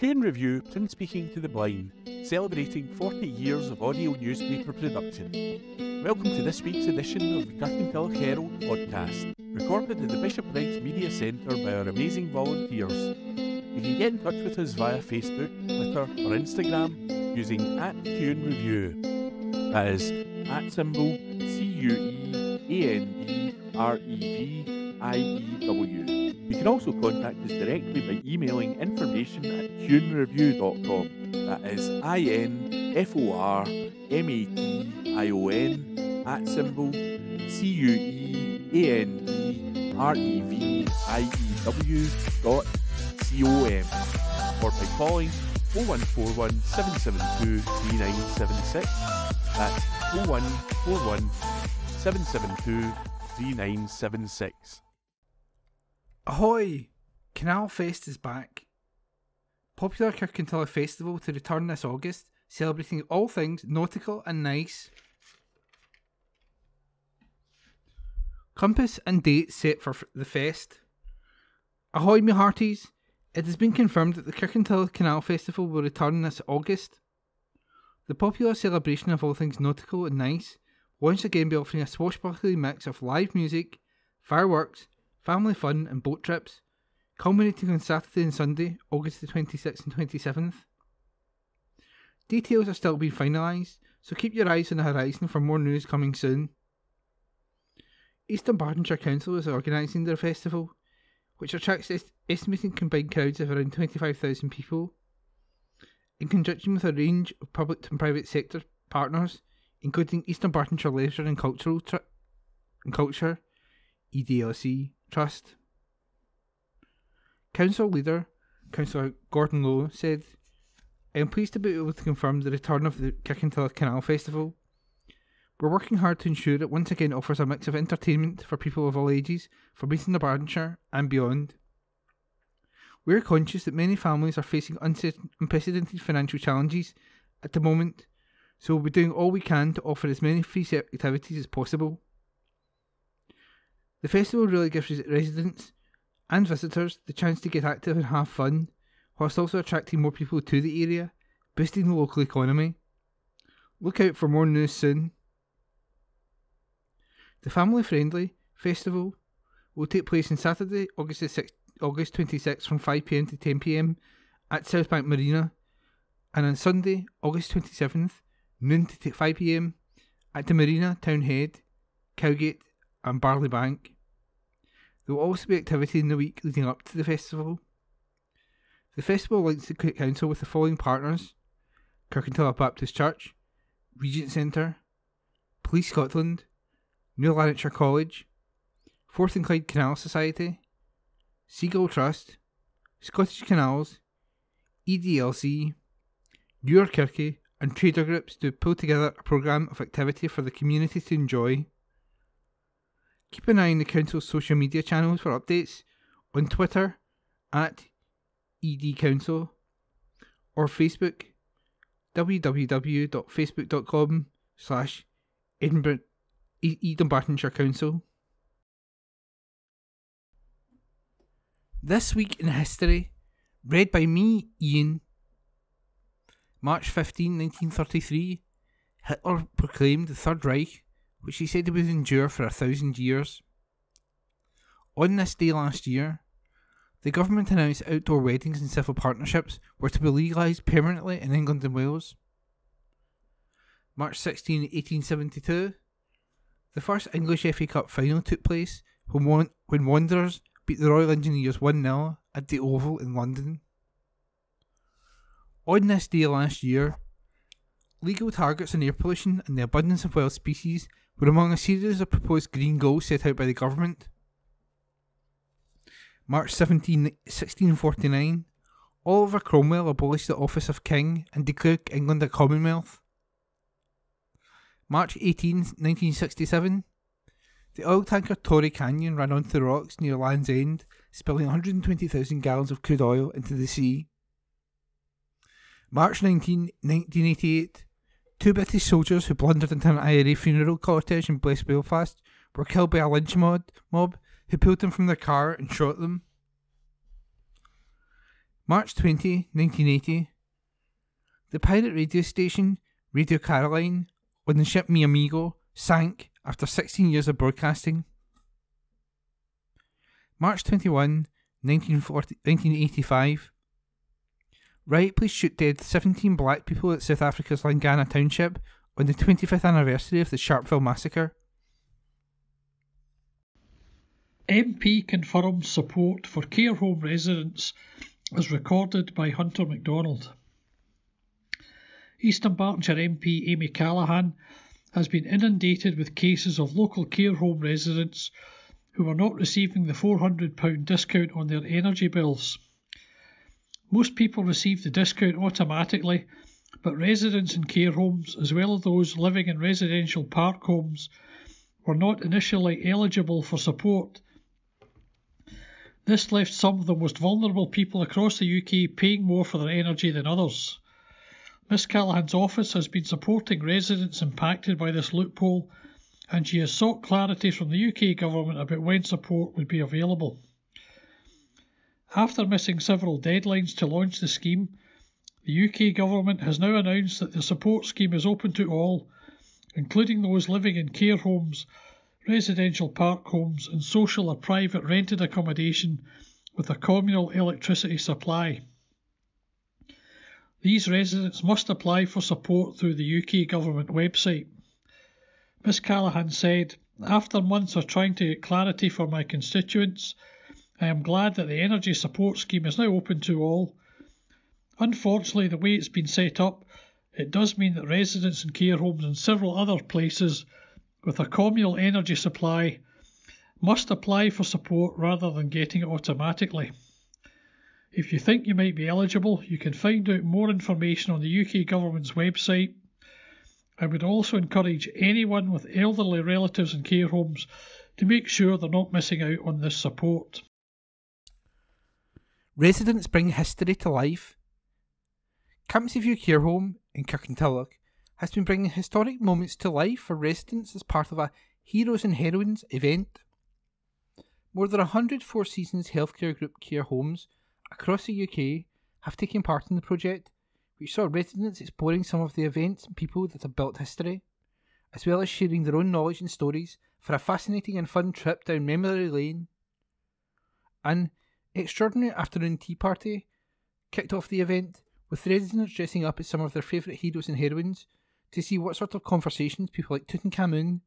Q & Review, print speaking to the blind, celebrating 40 years of audio newspaper production. Welcome to this week's edition of the Kirkintilloch Herald podcast, recorded at the Bishopbriggs Media Centre by our amazing volunteers. You can get in touch with us via Facebook, Twitter or Instagram using @QandReview. That is @CUEANDREVIEW. You can also contact us directly by emailing information@QandReview.com. That is INFOR@QandReview.com, or by calling 0141 772 3976. That's 0141 772 3976. Ahoy! Canal Fest is back. Popular Kirkintilloch festival to return this August, celebrating all things nautical and nice. Compass and dates set for the fest. Ahoy me hearties! It has been confirmed that the Kirkintilloch Canal Festival will return this August. The popular celebration of all things nautical and nice will once again be offering a swashbuckling mix of live music, fireworks, family fun and boat trips, culminating on Saturday and Sunday, August the 26th and 27th. Details are still being finalised, so keep your eyes on the horizon for more news coming soon. Eastern Bartonshire Council is organising their festival, which attracts estimating combined crowds of around 25,000 people. In conjunction with a range of public and private sector partners, including Eastern Bartonshire Leisure and Culture (EDLC) Trust. Council leader, Councillor Gordon Lowe, said, "I am pleased to be able to confirm the return of the Kirkintilloch Canal Festival. We're working hard to ensure it once again offers a mix of entertainment for people of all ages from Eastern Bartonshire and beyond. We are conscious that many families are facing unprecedented financial challenges at the moment, so we'll be doing all we can to offer as many free activities as possible. The festival really gives residents and visitors the chance to get active and have fun, whilst also attracting more people to the area, boosting the local economy. Look out for more news soon." The family-friendly festival will take place on Saturday, August 26th from 5pm to 10pm at Southbank Marina, and on Sunday, August 27th, noon to 5pm at the Marina, Townhead, Cowgate and Barley Bank. There will also be activity in the week leading up to the festival. The festival links the council with the following partners: Kirkintilloch Baptist Church, Regent Centre, Police Scotland, New Lanarkshire College, Forth and Clyde Canal Society, Seagull Trust, Scottish Canals, EDLC, Your Kirky and trader groups to pull together a programme of activity for the community to enjoy. Keep an eye on the council's social media channels for updates on Twitter @EDCouncil or Facebook www.facebook.com/Eden Bartonshire Council. This Week in History, read by me, Ian. March 15, 1933, Hitler proclaimed the Third Reich, which he said he would endure for 1,000 years. On this day last year, the government announced outdoor weddings and civil partnerships were to be legalised permanently in England and Wales. March 16, 1872, the first English FA Cup final took place when Wanderers beat the Royal Engineers 1-0 at the Oval in London. On this day last year, legal targets on air pollution and the abundance of wild species were among a series of proposed green goals set out by the government. March 17, 1649, Oliver Cromwell abolished the office of King and declared England a Commonwealth. March 18, 1967, the oil tanker Torrey Canyon ran onto the rocks near Land's End, spilling 120,000 gallons of crude oil into the sea. March 19, 1988, two British soldiers who blundered into an IRA funeral cortege in West Belfast were killed by a lynch mob who pulled them from their car and shot them. March 20, 1980. The pirate radio station Radio Caroline on the ship Mi Amigo sank after 16 years of broadcasting. March 21, 1985. Riot police shoot dead 17 black people at South Africa's Langana township on the 25th anniversary of the Sharpeville massacre. MP confirms support for care home residents as recorded by Hunter MacDonald. Eastern Bartonshire MP Amy Callaghan has been inundated with cases of local care home residents who are not receiving the £400 discount on their energy bills. Most people receive the discount automatically, but residents in care homes, as well as those living in residential park homes, were not initially eligible for support. This left some of the most vulnerable people across the UK paying more for their energy than others. Miss Callaghan's office has been supporting residents impacted by this loophole, and she has sought clarity from the UK government about when support would be available. After missing several deadlines to launch the scheme, the UK government has now announced that the support scheme is open to all, including those living in care homes, residential park homes and social or private rented accommodation with a communal electricity supply. These residents must apply for support through the UK government website. Miss Callaghan said, "After months of trying to get clarity for my constituents, I am glad that the energy support scheme is now open to all. Unfortunately, the way it's been set up, it does mean that residents in care homes and several other places with a communal energy supply must apply for support rather than getting it automatically. If you think you might be eligible, you can find out more information on the UK government's website. I would also encourage anyone with elderly relatives in care homes to make sure they're not missing out on this support." Residents bring history to life. Campsie View Care Home in Kirkintilloch has been bringing historic moments to life for residents as part of a Heroes and Heroines event. More than 100 Four Seasons healthcare group care homes across the UK have taken part in the project, which saw residents exploring some of the events and people that have built history, as well as sharing their own knowledge and stories for a fascinating and fun trip down memory lane. An extraordinary afternoon tea party kicked off the event, with residents dressing up as some of their favourite heroes and heroines to see what sort of conversations people like Tutankhamun,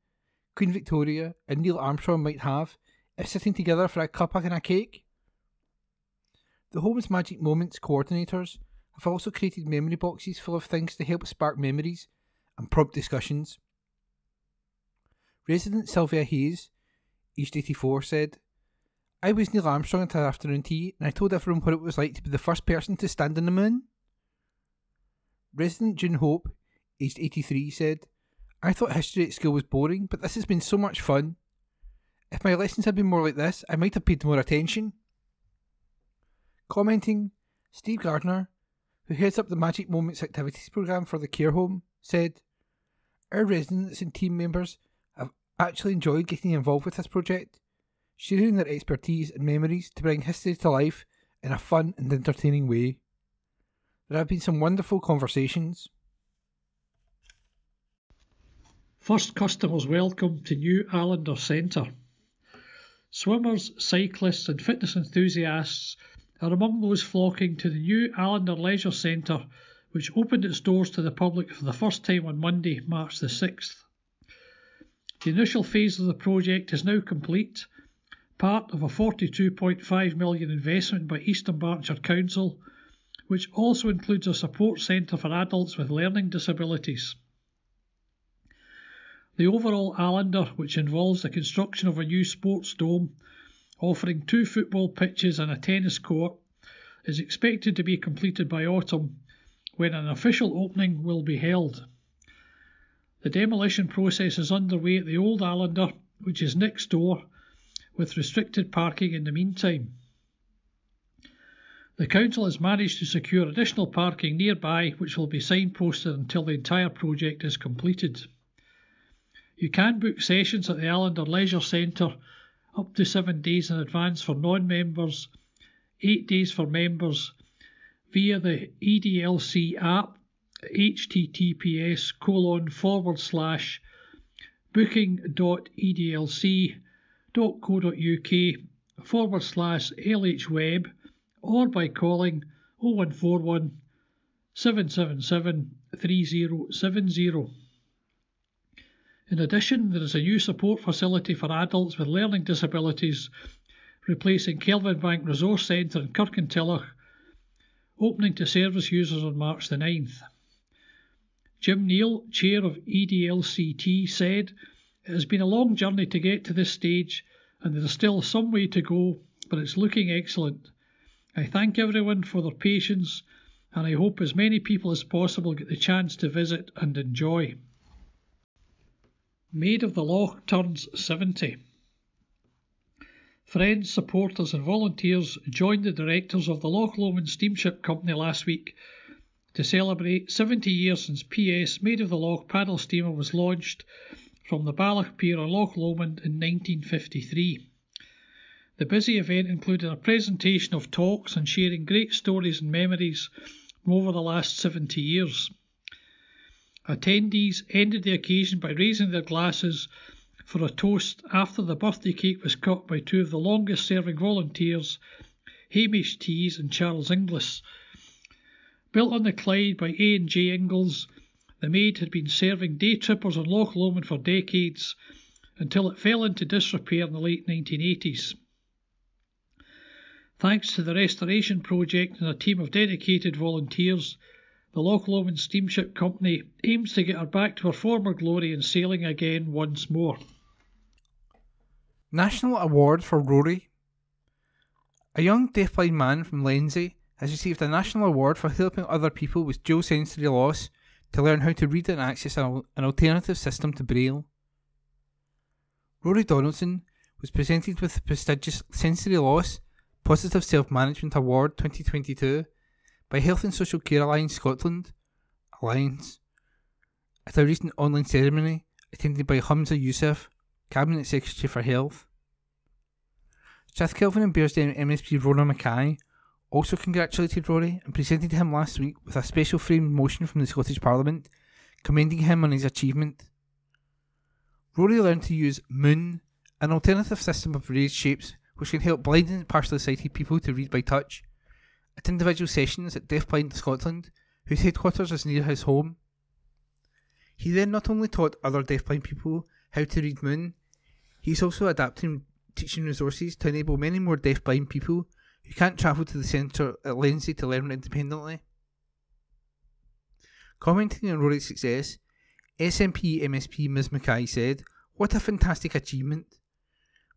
Queen Victoria and Neil Armstrong might have if sitting together for a cuppa and a cake. The Home's Magic Moments coordinators have also created memory boxes full of things to help spark memories and prompt discussions. Resident Sylvia Hayes, aged 84, said, "I was Neil Armstrong at our afternoon tea and I told everyone what it was like to be the first person to stand on the moon." Resident June Hope, aged 83, said, "I thought history at school was boring, but this has been so much fun. If my lessons had been more like this, I might have paid more attention." Commenting, Steve Gardner, who heads up the Magic Moments activities programme for the care home, said, "Our residents and team members have actually enjoyed getting involved with this project, sharing their expertise and memories to bring history to life in a fun and entertaining way. There have been some wonderful conversations." First customers welcome to New Allender Centre. Swimmers, cyclists and fitness enthusiasts are among those flocking to the new Allender Leisure Centre, which opened its doors to the public for the first time on Monday, March the 6th. The initial phase of the project is now complete, part of a £42.5 million investment by Eastern Bartonshire Council, which also includes a support centre for adults with learning disabilities. The overall Allender, which involves the construction of a new sports dome, offering 2 football pitches and a tennis court, is expected to be completed by autumn, when an official opening will be held. The demolition process is underway at the old Allender, which is next door, with restricted parking in the meantime. The council has managed to secure additional parking nearby, which will be signposted until the entire project is completed. You can book sessions at the Allender Leisure Centre up to 7 days in advance for non-members, 8 days for members, via the EDLC app, https://booking.edlc.co.uk/LHweb, or by calling 0141 777 3070. In addition, there is a new support facility for adults with learning disabilities, replacing Kelvinbank Resource Centre in Kirkintilloch, opening to service users on March the 9th. Jim Neal, chair of EDLCT, said, "It has been a long journey to get to this stage, and there is still some way to go, but it's looking excellent. I thank everyone for their patience, and I hope as many people as possible get the chance to visit and enjoy." Maid of the Loch turns 70. Friends, supporters and volunteers joined the directors of the Loch Lomond Steamship Company last week to celebrate 70 years since PS Maid of the Loch paddle steamer was launched from the Balloch Pier on Loch Lomond in 1953. The busy event included a presentation of talks and sharing great stories and memories from over the last 70 years. Attendees ended the occasion by raising their glasses for a toast after the birthday cake was cut by two of the longest serving volunteers, Hamish Tees and Charles Inglis. Built on the Clyde by A&J Ingalls, the Maid had been serving day trippers on Loch Lomond for decades, until it fell into disrepair in the late 1980s. Thanks to the restoration project and a team of dedicated volunteers, the Loch Lomond Steamship Company aims to get her back to her former glory and sailing again once more. National Award for Rory. A young deafblind man from Lenzie has received a national award for helping other people with dual sensory loss to learn how to read and access an alternative system to Braille. Rory Donaldson was presented with the prestigious Sensory Loss Positive Self-Management Award 2022 by Health and Social Care Alliance Scotland Alliance at a recent online ceremony attended by Hamza Youssef, Cabinet Secretary for Health. Strathkelvin and Bearsden MSP Rona Mackay also congratulated Rory and presented him last week with a special framed motion from the Scottish Parliament commending him on his achievement. Rory learned to use Moon, an alternative system of raised shapes which can help blind and partially sighted people to read by touch, at individual sessions at Deafblind Scotland, whose headquarters is near his home. He then not only taught other deafblind people how to read Moon, he is also adapting teaching resources to enable many more deafblind people who can't travel to the centre at Lenzie to learn independently. Commenting on Rory's success, SNP MSP Ms Mackay said, "What a fantastic achievement.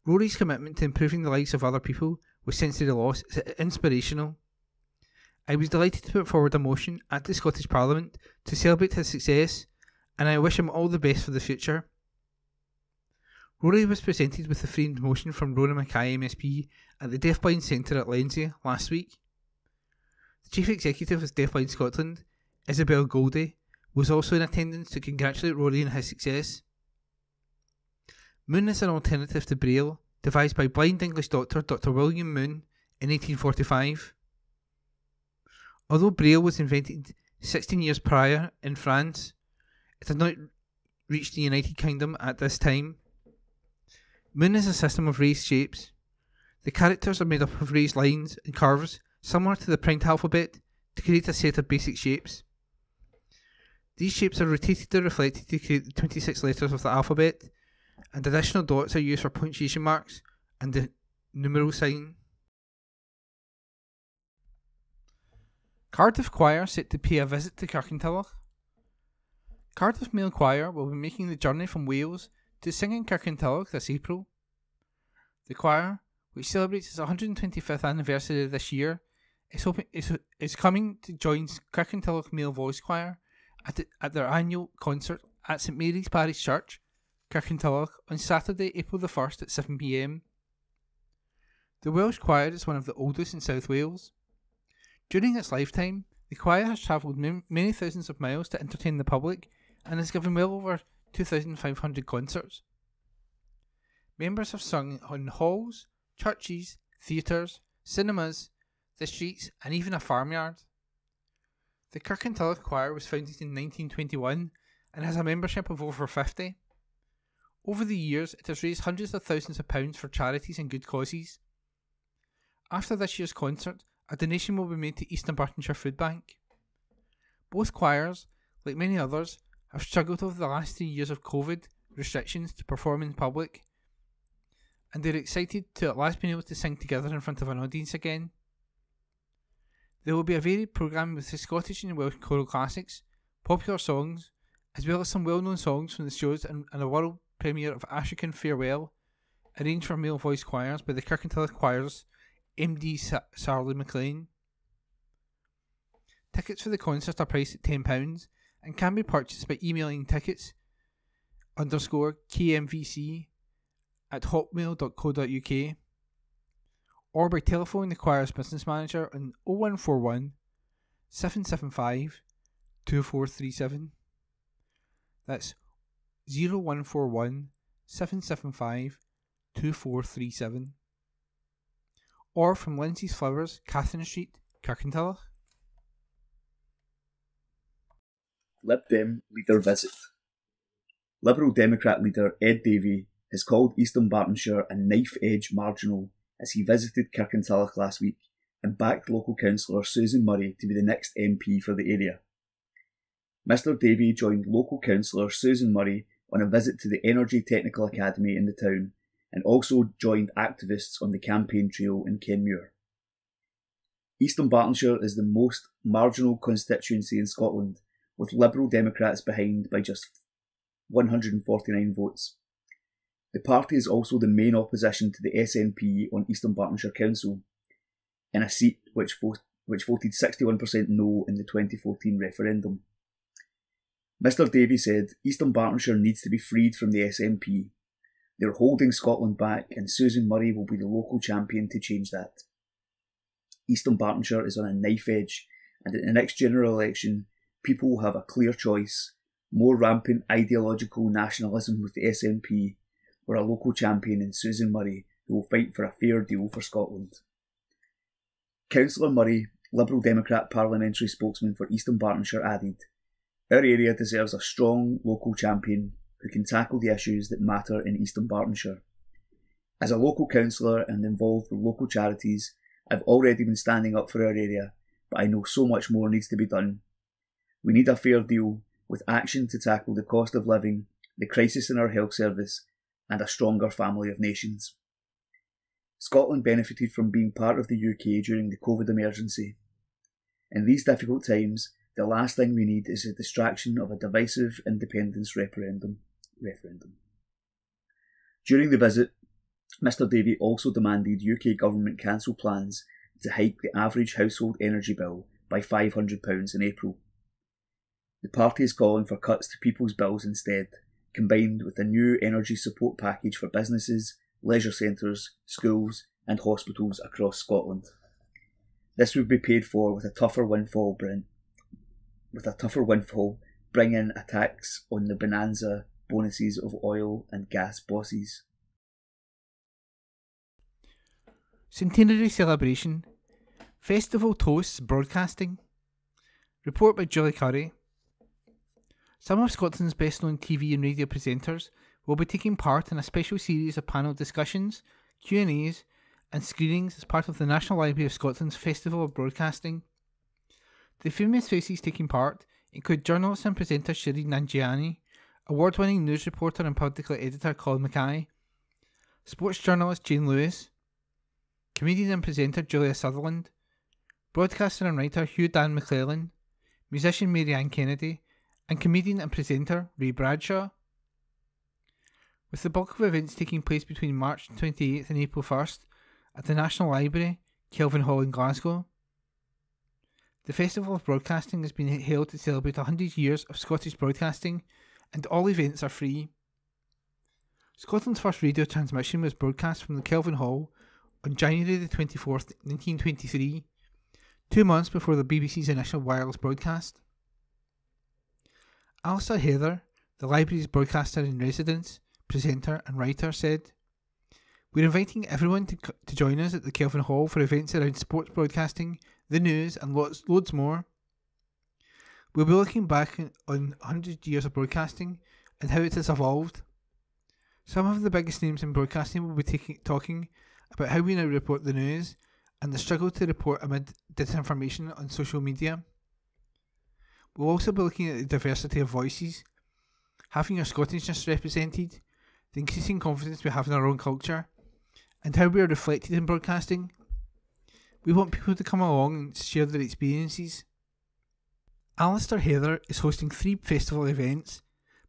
Rory's commitment to improving the lives of other people with sensory loss is inspirational. I was delighted to put forward a motion at the Scottish Parliament to celebrate his success, and I wish him all the best for the future." Rory was presented with the framed motion from Rona Mackay MSP at the Deafblind Centre at Lenzie last week. The Chief Executive of Deafblind Scotland, Isabel Goldie, was also in attendance to congratulate Rory on his success. Moon is an alternative to Braille, devised by blind English doctor Dr. William Moon in 1845. Although Braille was invented 16 years prior in France, it had not reached the United Kingdom at this time. Moon is a system of raised shapes. The characters are made up of raised lines and curves similar to the print alphabet to create a set of basic shapes. These shapes are rotated or reflected to create the 26 letters of the alphabet, and additional dots are used for punctuation marks and the numeral sign. Cardiff Choir set to pay a visit to Kirkintilloch. Cardiff Male Choir will be making the journey from Wales to sing in Kirkintilloch this April. The choir, which celebrates its 125th anniversary this year, is coming to join Kirkintilloch Male Voice Choir at their annual concert at St Mary's Parish Church, Kirkintilloch, on Saturday, April the 1st at 7 p.m. The Welsh Choir is one of the oldest in South Wales. During its lifetime, the choir has travelled many thousands of miles to entertain the public and has given well over 2,500 concerts. Members have sung in halls, churches, theatres, cinemas, the streets and even a farmyard. The Kirkintilloch Choir was founded in 1921 and has a membership of over 50. Over the years, it has raised hundreds of thousands of pounds for charities and good causes. After this year's concert, a donation will be made to East Dunbartonshire Food Bank. Both choirs, like many others, have struggled over the last 3 years of COVID restrictions to perform in public, and they're excited to at last be able to sing together in front of an audience again. There will be a varied programme with the Scottish and Welsh choral classics, popular songs, as well as some well-known songs from the shows and a world premiere of Ashokan Farewell, arranged for male voice choirs by the Kirkintilloch Choirs MD Sarley McLean. Tickets for the concert are priced at £10 and can be purchased by emailing tickets_KMVC@hotmail.co.uk or by telephoning the choir's business manager on 0141 775 2437. That's 0141 775 2437. Or from Lindsay's Flowers, Catherine Street, Kirkintilloch. Lib Dem leader visit. Liberal Democrat leader Ed Davey has called East Dunbartonshire a knife-edge marginal as he visited Kirkintilloch last week and backed local councillor Susan Murray to be the next MP for the area. Mr Davey joined local councillor Susan Murray on a visit to the Energy Technical Academy in the town and also joined activists on the campaign trail in Kenmure. East Dunbartonshire is the most marginal constituency in Scotland, with Liberal Democrats behind by just 149 votes. The party is also the main opposition to the SNP on East Dunbartonshire Council, in a seat which voted 61% no in the 2014 referendum. Mr Davey said East Dunbartonshire needs to be freed from the SNP. They're holding Scotland back and Susan Murray will be the local champion to change that. East Dunbartonshire is on a knife edge, and in the next general election, people will have a clear choice: more rampant ideological nationalism with the SNP, or a local champion in Susan Murray who will fight for a fair deal for Scotland. Councillor Murray, Liberal Democrat parliamentary spokesman for East Dunbartonshire, added, "Our area deserves a strong local champion who can tackle the issues that matter in East Dunbartonshire. As a local councillor and involved with local charities, I've already been standing up for our area, but I know so much more needs to be done. We need a fair deal with action to tackle the cost of living, the crisis in our health service, and a stronger family of nations." Scotland benefited from being part of the UK during the COVID emergency. In these difficult times, the last thing we need is a distraction of a divisive independence referendum. During the visit, Mr Davey also demanded UK government cancel plans to hike the average household energy bill by £500 in April. The party is calling for cuts to people's bills instead, combined with a new energy support package for businesses, leisure centres, schools and hospitals across Scotland. This would be paid for with a tougher windfall, bringing a tax on the bonanza bonuses of oil and gas bosses. Centenary Celebration. Festival toasts broadcasting. Report by Julie Curry. Some of Scotland's best-known TV and radio presenters will be taking part in a special series of panel discussions, Q&As and screenings as part of the National Library of Scotland's Festival of Broadcasting. The famous faces taking part include journalist and presenter Shireen Nanjiani, award-winning news reporter and political editor Colin Mackay, sports journalist Jane Lewis, comedian and presenter Julia Sutherland, broadcaster and writer Hugh Dan McClellan, musician Mary Ann Kennedy, and comedian and presenter Ray Bradshaw. With the bulk of events taking place between March 28th and April 1st at the National Library, Kelvin Hall in Glasgow. The Festival of Broadcasting has been held to celebrate 100 years of Scottish broadcasting, and all events are free. Scotland's first radio transmission was broadcast from the Kelvin Hall on January the 24th, 1923, 2 months before the BBC's initial wireless broadcast. Alistair Heather, the library's broadcaster in residence, presenter and writer, said, "We're inviting everyone to join us at the Kelvin Hall for events around sports broadcasting, the news and loads more. We'll be looking back on 100 years of broadcasting and how it has evolved. Some of the biggest names in broadcasting will be talking about how we now report the news and the struggle to report amid disinformation on social media. We'll also be looking at the diversity of voices, having our Scottishness represented, the increasing confidence we have in our own culture, and how we are reflected in broadcasting. We want people to come along and share their experiences. Alistair Heather is hosting 3 festival events,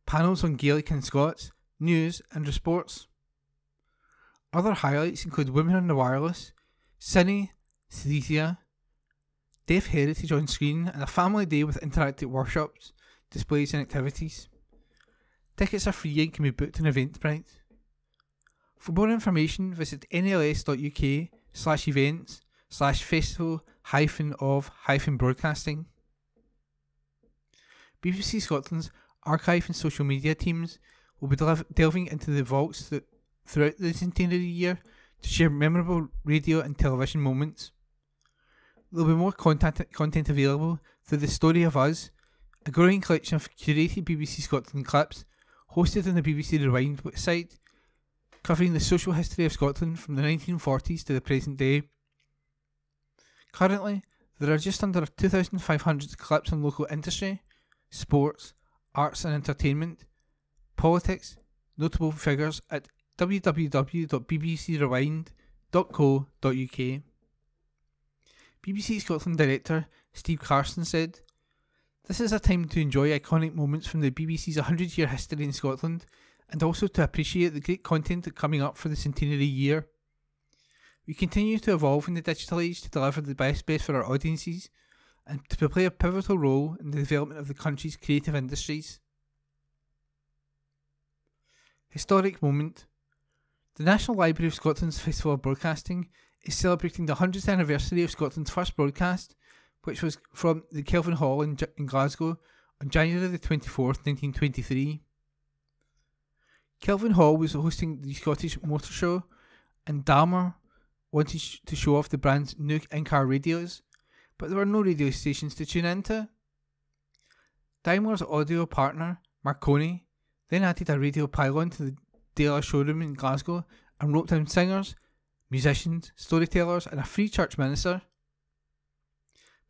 panels on Gaelic and Scots, news and sports. Other highlights include Women on the Wireless, Cine, Thesia, Deaf Heritage on Screen, and a family day with interactive workshops, displays and activities. Tickets are free and can be booked on Eventbrite. For more information, visit nls.uk/events/festival-of-broadcasting. BBC Scotland's archive and social media teams will be delving into the vaults throughout the centenary year to share memorable radio and television moments. There will be more content available through The Story of Us, a growing collection of curated BBC Scotland clips hosted on the BBC Rewind site, covering the social history of Scotland from the 1940s to the present day. Currently, there are just under 2,500 clips on local industry, sports, arts and entertainment, politics, notable figures at www.bbcrewind.co.uk. BBC Scotland director Steve Carson said, "This is a time to enjoy iconic moments from the BBC's 100-year history in Scotland and also to appreciate the great content coming up for the centenary year. We continue to evolve in the digital age to deliver the best for our audiences and to play a pivotal role in the development of the country's creative industries." Historic moment. The National Library of Scotland's Festival of Broadcasting is celebrating the 100th anniversary of Scotland's first broadcast, which was from the Kelvin Hall in Glasgow on January the 24th, 1923. Kelvin Hall was hosting the Scottish Motor Show, and Daimler wanted to show off the brand's new in-car radios, but there were no radio stations to tune into. Daimler's audio partner, Marconi, then added a radio pylon to the Dela showroom in Glasgow and roped in singers, musicians, storytellers and a free church minister.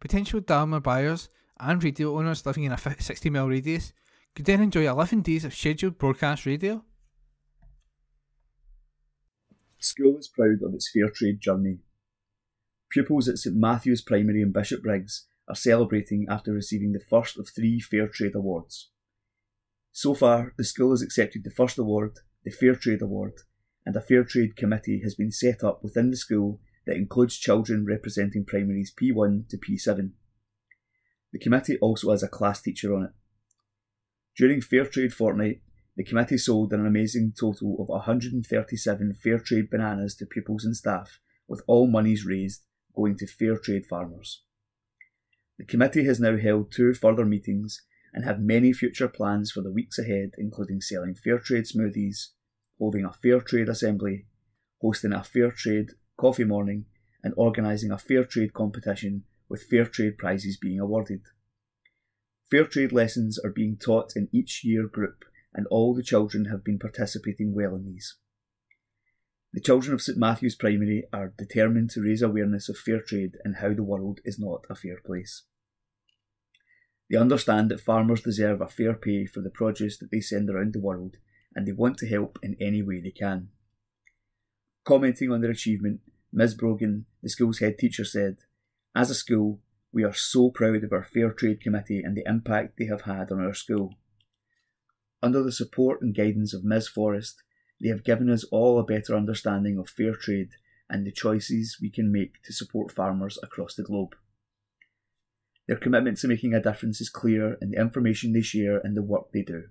Potential Daimler buyers and radio owners living in a 60-mile radius could then enjoy 11 days of scheduled broadcast radio. School is proud of its fair trade journey. Pupils at St Matthew's Primary in Bishopbriggs are celebrating after receiving the first of 3 Fair Trade Awards. So far, the school has accepted the first award, the Fair Trade Award, and a Fair Trade Committee has been set up within the school that includes children representing primaries P1 to P7. The committee also has a class teacher on it. During Fair Trade Fortnight, the committee sold an amazing total of 137 Fair Trade bananas to pupils and staff, with all monies raised going to Fair Trade farmers. The committee has now held 2 further meetings and have many future plans for the weeks ahead, including selling Fair Trade smoothies, holding a Fair Trade assembly, hosting a Fair Trade coffee morning, and organising a Fair Trade competition with Fair Trade prizes being awarded. Fair Trade lessons are being taught in each year group, and all the children have been participating well in these. The children of St Matthew's Primary are determined to raise awareness of fair trade and how the world is not a fair place. They understand that farmers deserve a fair pay for the produce that they send around the world, and they want to help in any way they can. Commenting on their achievement, Ms Brogan, the school's head teacher, said, "As a school, we are so proud of our Fair Trade Committee and the impact they have had on our school. Under the support and guidance of Ms Forrest, they have given us all a better understanding of fair trade and the choices we can make to support farmers across the globe. Their commitment to making a difference is clear in the information they share and the work they do.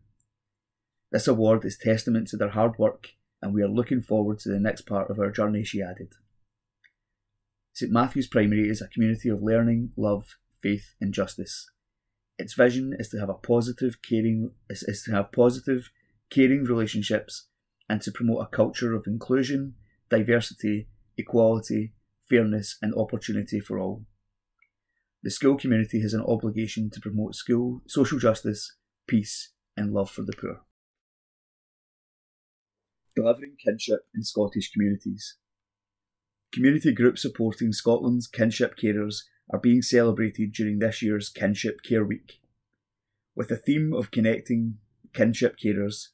This award is testament to their hard work, and we are looking forward to the next part of our journey," she added. St Matthew's Primary is a community of learning, love, faith and justice. Its vision is to have positive, caring relationships and to promote a culture of inclusion, diversity, equality, fairness and opportunity for all. the school community has an obligation to promote school, social justice, peace and love for the poor. Delivering kinship in Scottish communities. Community groups supporting Scotland's kinship carers are being celebrated during this year's Kinship Care Week. With the theme of connecting kinship carers,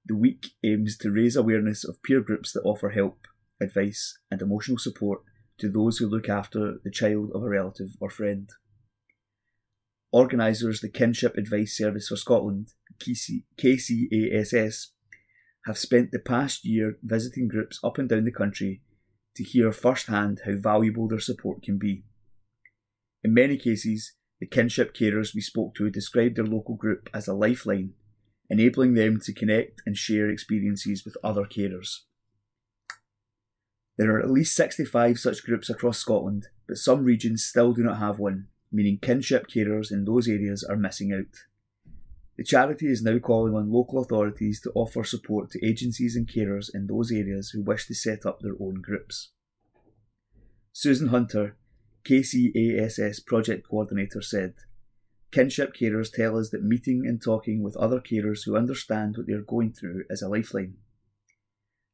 the week aims to raise awareness of peer groups that offer help, advice and emotional support to those who look after the child of a relative or friend. Organisers, the Kinship Advice Service for Scotland, KCASS, have spent the past year visiting groups up and down the country to hear firsthand how valuable their support can be. In many cases, the kinship carers we spoke to described their local group as a lifeline, enabling them to connect and share experiences with other carers. There are at least 65 such groups across Scotland, but some regions still do not have one, meaning kinship carers in those areas are missing out. The charity is now calling on local authorities to offer support to agencies and carers in those areas who wish to set up their own groups. Susan Hunter, KCASS Project Coordinator, said, "Kinship carers tell us that meeting and talking with other carers who understand what they are going through is a lifeline.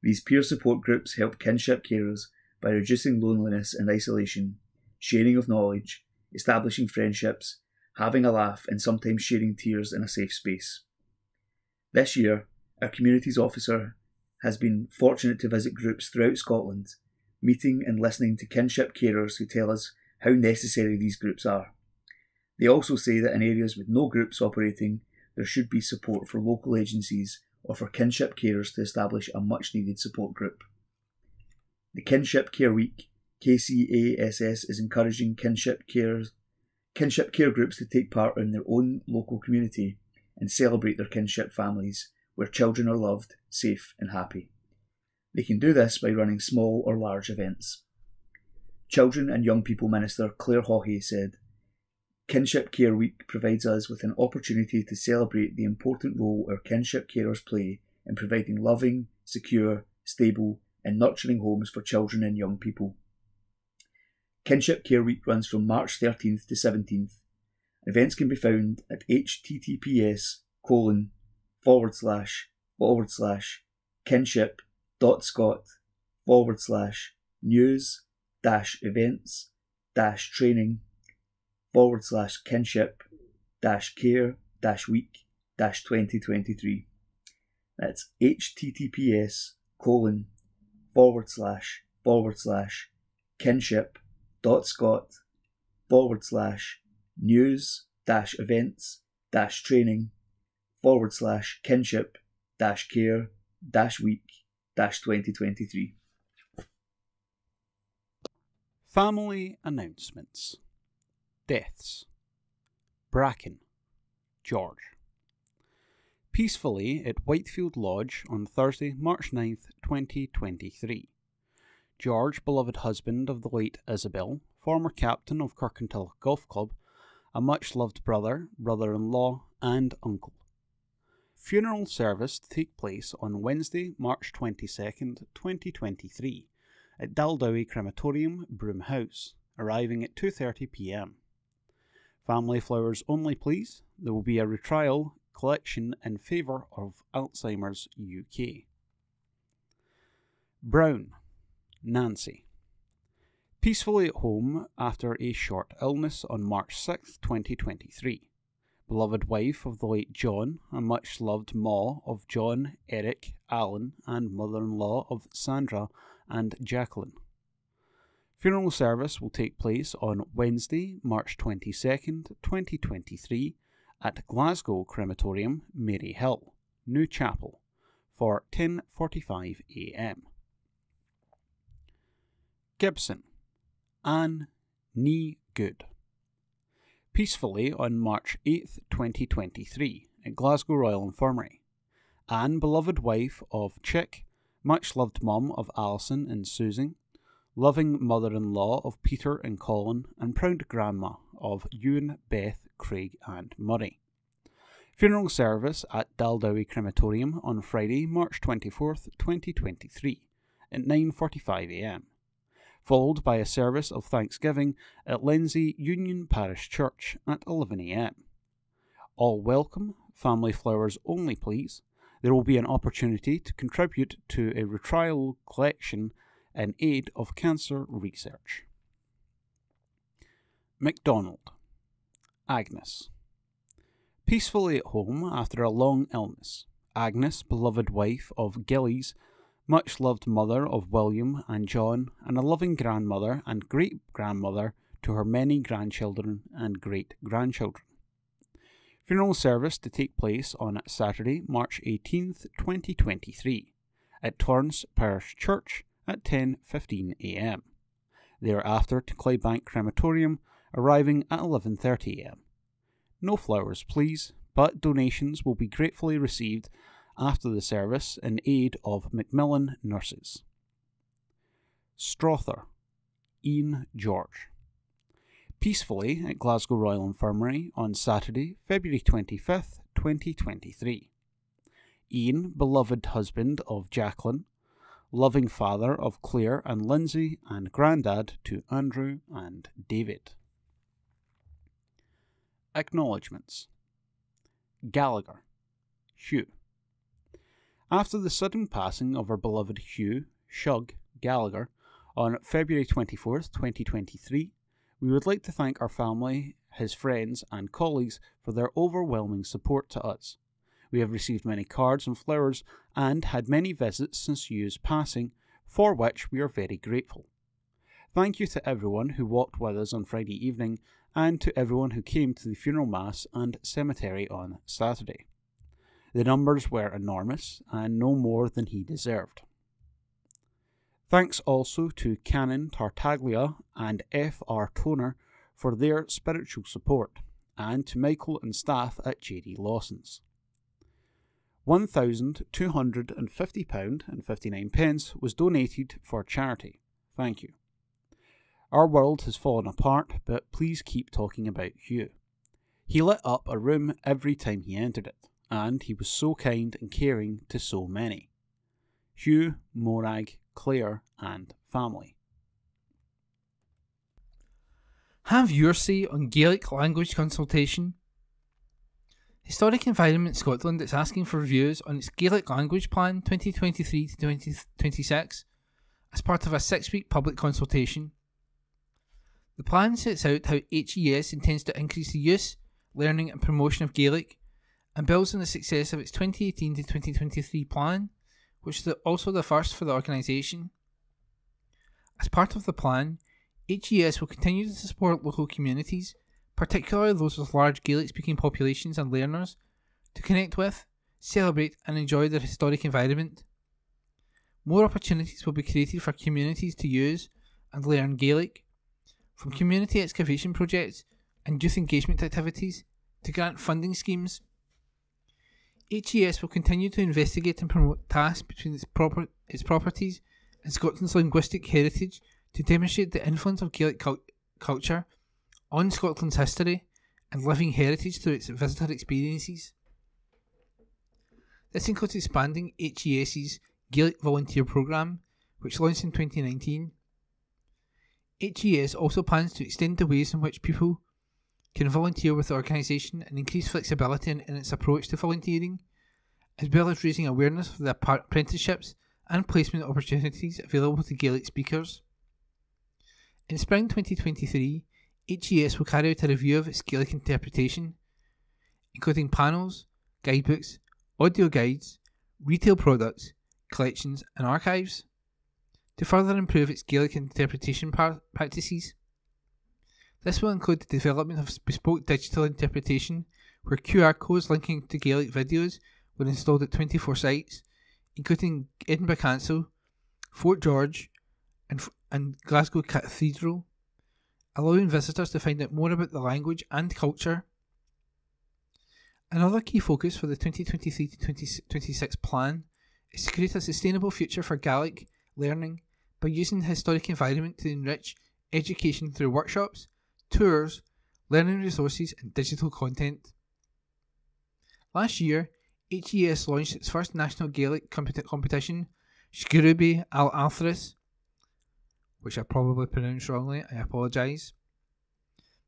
These peer support groups help kinship carers by reducing loneliness and isolation, sharing of knowledge, establishing friendships, having a laugh and sometimes sharing tears in a safe space. This year, our Communities Officer has been fortunate to visit groups throughout Scotland, meeting and listening to kinship carers who tell us how necessary these groups are. They also say that in areas with no groups operating, there should be support for local agencies or for kinship carers to establish a much needed support group. The Kinship Care Week, KCASS is encouraging kinship care groups to take part in their own local community and celebrate their kinship families where children are loved, safe and happy. They can do this by running small or large events. Children and Young People Minister Claire Haughey said, "Kinship Care Week provides us with an opportunity to celebrate the important role our kinship carers play in providing loving, secure, stable and nurturing homes for children and young people." Kinship Care Week runs from March 13th to 17th. Events can be found at https://kinship.scot/news-events-training/care-week-2023. That's https://kinship.scot/news-events-training/care-week-2023. Family announcements. Deaths. Bracken, George. Peacefully at Whitefield Lodge on Thursday, March 9th, 2023. George, beloved husband of the late Isabel, former captain of Kirkintilloch Golf Club, a much-loved brother, brother-in-law and uncle. Funeral service to take place on Wednesday, March 22nd, 2023 at Daldowie Crematorium, Broom House, arriving at 2:30 p.m. Family flowers only, please. There will be a retrial collection in favour of Alzheimer's UK. Brown, Nancy. Peacefully at home after a short illness on March 6th, 2023. Beloved wife of the late John, a much-loved ma of John, Eric, Alan, and mother-in-law of Sandra and Jacqueline. Funeral service will take place on Wednesday, March 22nd, 2023 at Glasgow Crematorium, Maryhill, New Chapel, for 10:45 a.m. Gibson, Anne Nee Good. Peacefully on March 8th, 2023 at Glasgow Royal Infirmary. Anne, beloved wife of Chick, much-loved mum of Alison and Susan, loving mother-in-law of Peter and Colin, and proud grandma of Ewan, Beth, Craig and Murray. Funeral service at Daldowie Crematorium on Friday, March 24th, 2023 at 9:45 a.m. followed by a service of Thanksgiving at Lindsay Union Parish Church at 11 a.m. All welcome, family flowers only please. There will be an opportunity to contribute to a retrial collection in aid of cancer research. MacDonald. Agnes. Peacefully at home after a long illness, Agnes, beloved wife of Gillies, much-loved mother of William and John, and a loving grandmother and great-grandmother to her many grandchildren and great-grandchildren. Funeral service to take place on Saturday, March 18th, 2023, at Torrance Parish Church at 10:15 a.m. Thereafter to Claybank Crematorium, arriving at 11:30 a.m. No flowers, please, but donations will be gratefully received after the service in aid of Macmillan nurses. Strother. Ian George. Peacefully at Glasgow Royal Infirmary on Saturday, February 25th, 2023. Ian, beloved husband of Jacqueline, loving father of Claire and Lindsay, and granddad to Andrew and David. Acknowledgements. Gallagher. Hugh. After the sudden passing of our beloved Hugh Shug Gallagher on February 24th, 2023, we would like to thank our family, his friends and colleagues for their overwhelming support to us. We have received many cards and flowers and had many visits since Hugh's passing, for which we are very grateful. Thank you to everyone who walked with us on Friday evening and to everyone who came to the funeral mass and cemetery on Saturday. The numbers were enormous and no more than he deserved. Thanks also to Canon Tartaglia and F.R. Toner for their spiritual support, and to Michael and staff at J.D. Lawson's. £1,250.59 was donated for charity. Thank you. Our world has fallen apart, but please keep talking about Hugh. He lit up a room every time he entered it, and he was so kind and caring to so many. Hugh, Morag, Claire, and family. Have your say on Gaelic language consultation. Historic Environment Scotland is asking for reviews on its Gaelic Language Plan 2023 to 2026 as part of a 6-week public consultation. The plan sets out how HES intends to increase the use, learning and promotion of Gaelic and builds on the success of its 2018 to 2023 plan, which is also the first for the organisation. As part of the plan, HES will continue to support local communities, particularly those with large Gaelic-speaking populations and learners, to connect with, celebrate and enjoy their historic environment. More opportunities will be created for communities to use and learn Gaelic, from community excavation projects and youth engagement activities to grant funding schemes. HES will continue to investigate and promote tasks between its properties and Scotland's linguistic heritage to demonstrate the influence of Gaelic culture on Scotland's history and living heritage through its visitor experiences. This includes expanding HES's Gaelic Volunteer Programme, which launched in 2019. HES also plans to extend the ways in which people can volunteer with the organisation and increase flexibility in its approach to volunteering, as well as raising awareness of the apprenticeships and placement opportunities available to Gaelic speakers. In spring 2023, HES will carry out a review of its Gaelic interpretation, including panels, guidebooks, audio guides, retail products, collections and archives, to further improve its Gaelic interpretation practices. This will include the development of bespoke digital interpretation, where QR codes linking to Gaelic videos were installed at 24 sites, including Edinburgh Council, Fort George and Glasgow Cathedral, allowing visitors to find out more about the language and culture. Another key focus for the 2023 to 2026 plan is to create a sustainable future for Gaelic learning by using the historic environment to enrich education through workshops, tours, learning resources and digital content. Last year, HES launched its first national Gaelic competition, Scurubi Al Althris, which I probably pronounced wrongly, I apologise.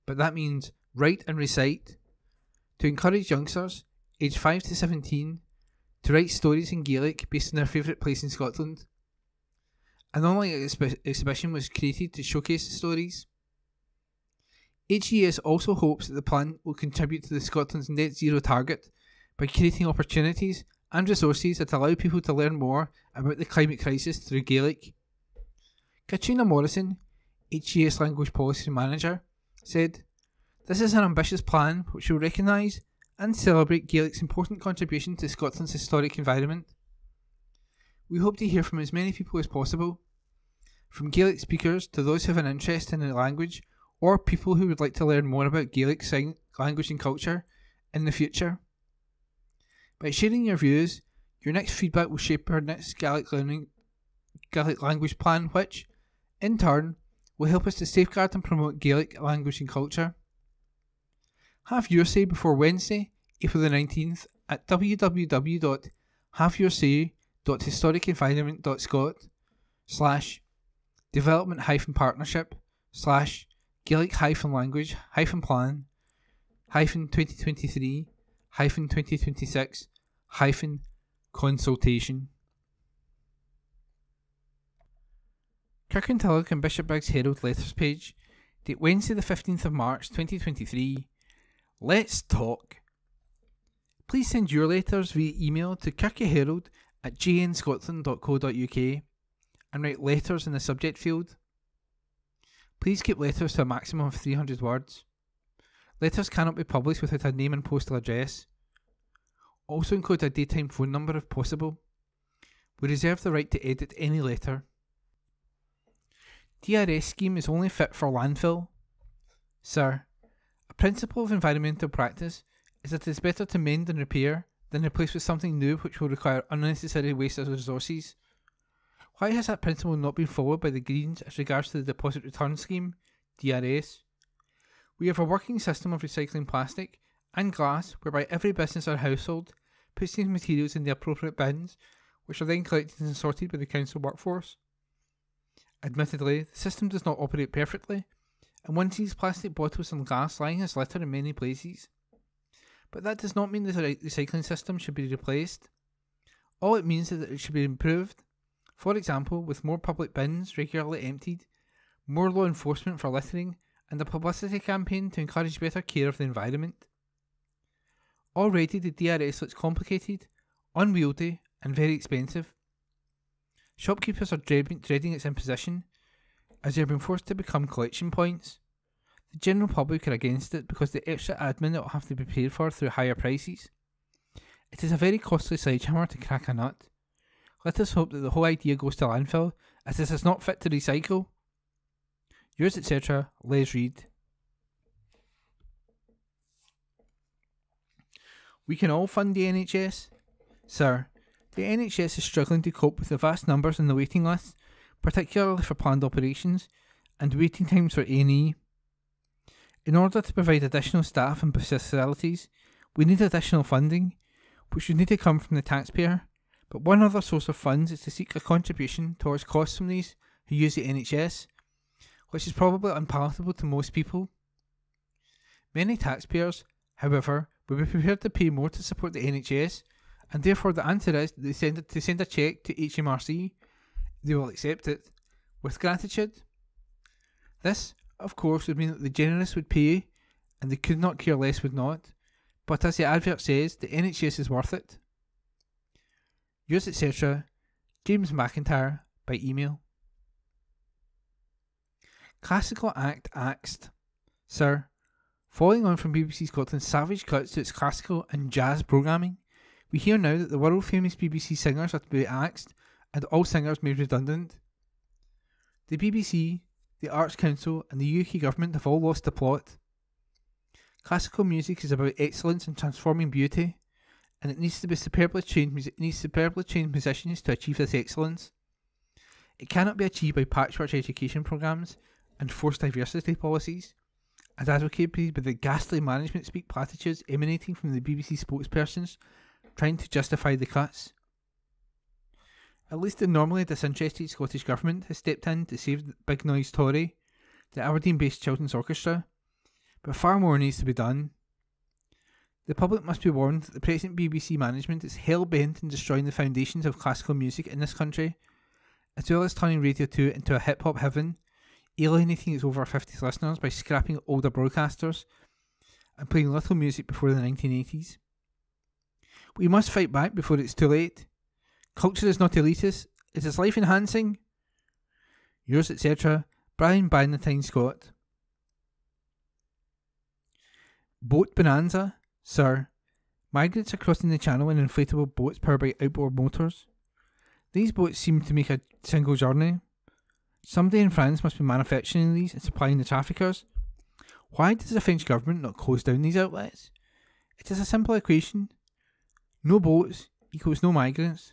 But that means write and recite, to encourage youngsters aged 5 to 17 to write stories in Gaelic based on their favourite place in Scotland. An online exhibition was created to showcase the stories. HES also hopes that the plan will contribute to the Scotland's net zero target by creating opportunities and resources that allow people to learn more about the climate crisis through Gaelic. Katrina Morrison, HES Language Policy Manager, said, "This is an ambitious plan which will recognise and celebrate Gaelic's important contribution to Scotland's historic environment. We hope to hear from as many people as possible, from Gaelic speakers to those who have an interest in the language or people who would like to learn more about Gaelic language and culture in the future. By sharing your views, your next feedback will shape our next Gaelic language plan which, in turn, will help us to safeguard and promote Gaelic language and culture. Have your say before Wednesday, April the 19th at www.haveyoursay.historicenvironment.scot/development-partnership/Gaelic-language-plan-2023-consultation. Kirkintilloch and Bishopbriggs Herald letters page, date Wednesday the 15th of March 2023. Let's talk. Please send your letters via email to kirkyherald@jnscotland.co.uk and write letters in the subject field. Please keep letters to a maximum of 300 words. Letters cannot be published without a name and postal address. Also include a daytime phone number if possible. We reserve the right to edit any letter. DRS scheme is only fit for landfill. Sir, a principle of environmental practice is that it is better to mend and repair than replace with something new which will require unnecessary waste of resources. Why has that principle not been followed by the Greens as regards to the deposit return scheme, DRS? We have a working system of recycling plastic and glass whereby every business or household puts these materials in the appropriate bins, which are then collected and sorted by the council workforce. Admittedly, the system does not operate perfectly, and one sees plastic bottles and glass lying as litter in many places. But that does not mean the recycling system should be replaced. All it means is that it should be improved, for example with more public bins regularly emptied, more law enforcement for littering, and a publicity campaign to encourage better care of the environment. Already the DRS looks complicated, unwieldy, and very expensive. Shopkeepers are dreading its imposition, as they have been forced to become collection points. The general public are against it because the extra admin that will have to be paid for through higher prices. It is a very costly sledgehammer to crack a nut. Let us hope that the whole idea goes to landfill, as this is not fit to recycle. Yours, etc., Les Reed. We can all fund the NHS. Sir, the NHS is struggling to cope with the vast numbers in the waiting list, particularly for planned operations, and waiting times for A&E. In order to provide additional staff and facilities, we need additional funding, which would need to come from the taxpayer, but one other source of funds is to seek a contribution towards costs from these who use the NHS, which is probably unpalatable to most people. Many taxpayers, however, would be prepared to pay more to support the NHS, and therefore the answer is that they send a cheque to HMRC. They will accept it with gratitude. This, of course, would mean that the generous would pay, and the could not care less would not. But as the advert says, the NHS is worth it. Yours, etc., James McIntyre, by email. Classical Act axed. Sir, following on from BBC Scotland's savage cuts to its classical and jazz programming, we hear now that the world-famous BBC singers are to be axed and all singers made redundant. The BBC, the Arts Council and the UK government have all lost the plot. Classical music is about excellence and transforming beauty, and it needs superbly trained musicians to achieve this excellence. It cannot be achieved by patchwork education programmes and forced diversity policies, as advocated by the ghastly management speak platitudes emanating from the BBC spokespersons trying to justify the cuts. At least the normally disinterested Scottish Government has stepped in to save the Big Noise Tory, the Aberdeen-based children's orchestra, but far more needs to be done. The public must be warned that the present BBC management is hell-bent in destroying the foundations of classical music in this country, as well as turning Radio 2 into a hip-hop heaven, alienating its over 50s listeners by scrapping older broadcasters and playing little music before the 1980s. We must fight back before it's too late. Culture is not elitist, it is life-enhancing. Yours, etc., Brian Bannatyne Scott. Boat Bonanza. Sir, migrants are crossing the channel in inflatable boats powered by outboard motors. These boats seem to make a single journey. Somebody in France must be manufacturing these and supplying the traffickers. Why does the French government not close down these outlets? It is a simple equation. No boats equals no migrants.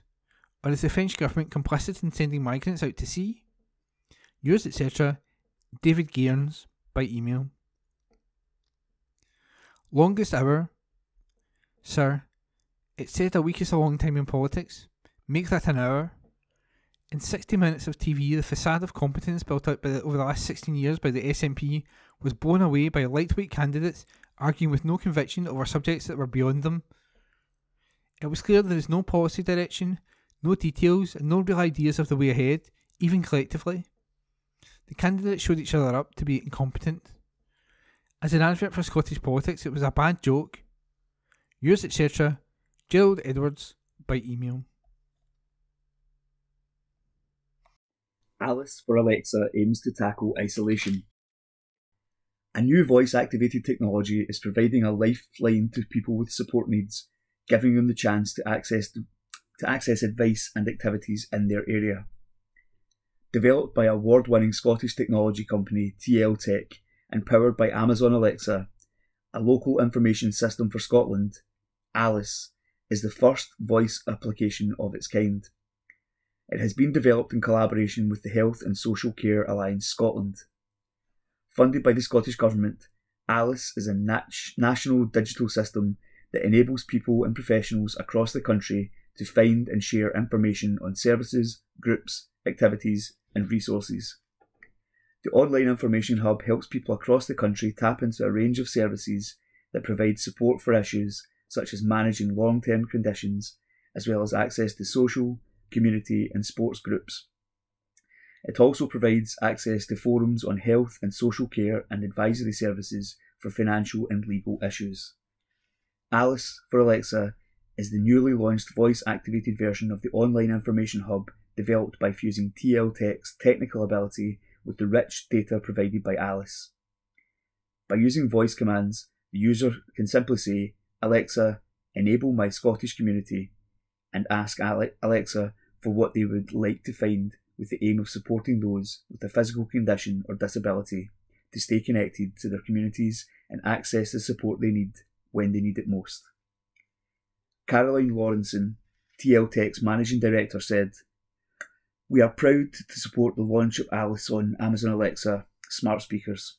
Or is the French government complicit in sending migrants out to sea? Yours, etc., David Gairns, by email. Longest hour. Sir, it's said a week is a long time in politics. Make that an hour. In 60 minutes of TV, the facade of competence built up over the last 16 years by the SNP was blown away by lightweight candidates arguing with no conviction over subjects that were beyond them. It was clear there is no policy direction, no details, and no real ideas of the way ahead, even collectively. The candidates showed each other up to be incompetent. As an advert for Scottish politics, it was a bad joke. Yours, etc., Gerald Edwards, by email. Alice for Alexa aims to tackle isolation. A new voice-activated technology is providing a lifeline to people with support needs, giving them the chance to access advice and activities in their area. Developed by award-winning Scottish technology company TL Tech and powered by Amazon Alexa, a local information system for Scotland, Alice is the first voice application of its kind. It has been developed in collaboration with the Health and Social Care Alliance Scotland. Funded by the Scottish Government, Alice is a national digital system that enables people and professionals across the country to find and share information on services, groups, activities, and resources. The online information hub helps people across the country tap into a range of services that provide support for issues such as managing long-term conditions, as well as access to social, community and sports groups. It also provides access to forums on health and social care and advisory services for financial and legal issues. Alice for Alexa is the newly launched voice-activated version of the online information hub developed by fusing TL Tech's technical ability with the rich data provided by Alice. By using voice commands, the user can simply say, "Alexa, enable my Scottish community," and ask Alexa for what they would like to find, with the aim of supporting those with a physical condition or disability to stay connected to their communities and access the support they need when they need it most. Caroline Lawrenson, TL Tech's managing director, said, "We are proud to support the launch of Alice on Amazon Alexa smart speakers.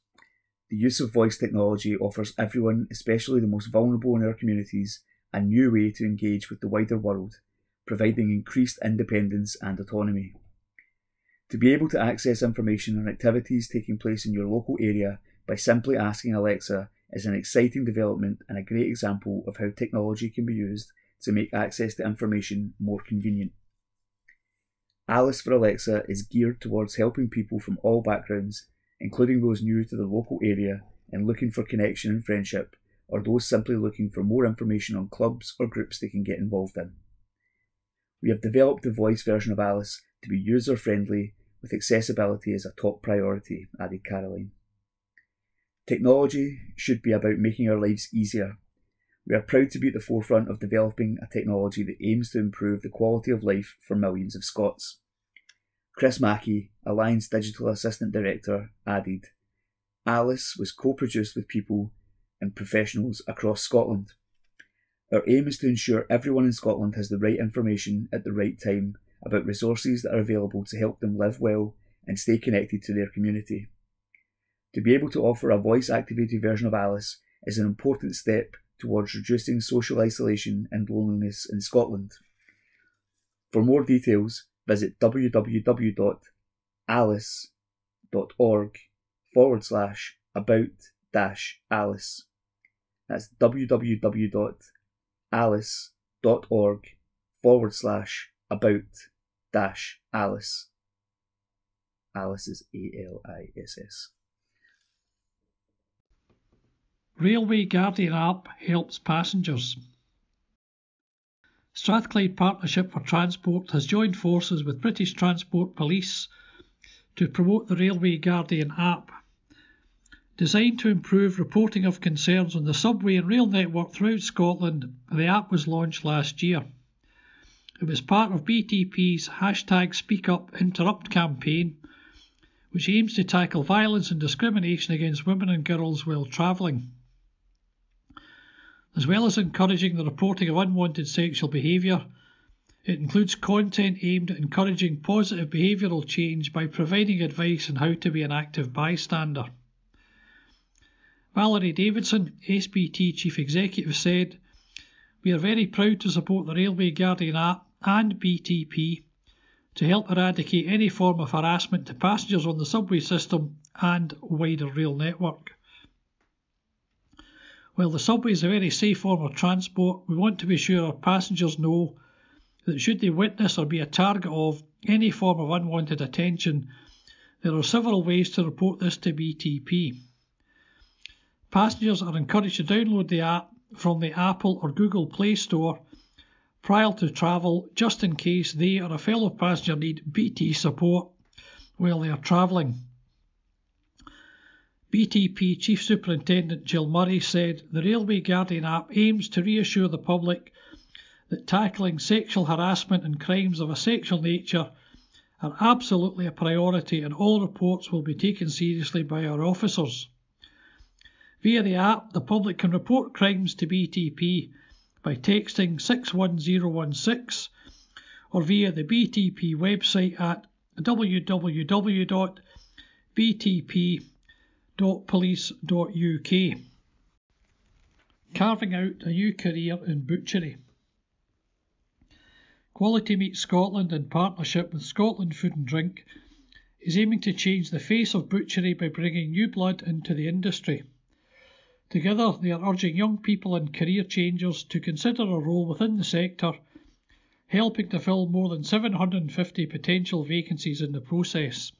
The use of voice technology offers everyone, especially the most vulnerable in our communities, a new way to engage with the wider world, providing increased independence and autonomy. To be able to access information on activities taking place in your local area by simply asking Alexa is an exciting development and a great example of how technology can be used to make access to information more convenient." Alice for Alexa is geared towards helping people from all backgrounds, including those new to the local area and looking for connection and friendship, or those simply looking for more information on clubs or groups they can get involved in. We have developed the voice version of Alice to be user-friendly, with accessibility as a top priority, added Caroline. Technology should be about making our lives easier. We are proud to be at the forefront of developing a technology that aims to improve the quality of life for millions of Scots. Chris Mackey, Alliance Digital Assistant Director, added, "Alice was co-produced with people and professionals across Scotland. Our aim is to ensure everyone in Scotland has the right information at the right time about resources that are available to help them live well and stay connected to their community. To be able to offer a voice-activated version of Alice is an important step towards reducing social isolation and loneliness in Scotland. For more details, visit www.alice.org/about-alice. That's www.alice.org/about-alice. Alice is ALISS. Railway Guardian app helps passengers. Strathclyde Partnership for Transport has joined forces with British Transport Police to promote the Railway Guardian app. Designed to improve reporting of concerns on the subway and rail network throughout Scotland, the app was launched last year. It was part of BTP's #SpeakUpInterrupt campaign, which aims to tackle violence and discrimination against women and girls while travelling. As well as encouraging the reporting of unwanted sexual behaviour, it includes content aimed at encouraging positive behavioural change by providing advice on how to be an active bystander. Valerie Davidson, SBT Chief Executive, said, "We are very proud to support the Railway Guardian app and BTP to help eradicate any form of harassment to passengers on the subway system and wider rail network. While the subway is a very safe form of transport, we want to be sure our passengers know that should they witness or be a target of any form of unwanted attention, there are several ways to report this to BTP. Passengers are encouraged to download the app from the Apple or Google Play Store prior to travel, just in case they or a fellow passenger need BT support while they are travelling." BTP Chief Superintendent Jill Murray said, "The Railway Guardian app aims to reassure the public that tackling sexual harassment and crimes of a sexual nature are absolutely a priority and all reports will be taken seriously by our officers. Via the app, the public can report crimes to BTP by texting 61016 or via the BTP website at www.btp.police.uk. Carving out a new career in butchery. Quality Meat Scotland, in partnership with Scotland Food and Drink, is aiming to change the face of butchery by bringing new blood into the industry. Together, they are urging young people and career changers to consider a role within the sector, helping to fill more than 750 potential vacancies in the process.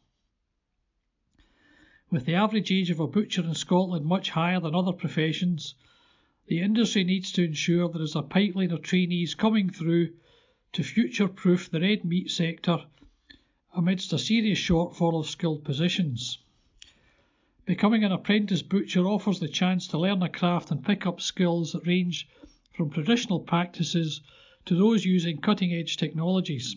With the average age of a butcher in Scotland much higher than other professions, the industry needs to ensure there is a pipeline of trainees coming through to future-proof the red meat sector amidst a serious shortfall of skilled positions. Becoming an apprentice butcher offers the chance to learn a craft and pick up skills that range from traditional practices to those using cutting-edge technologies.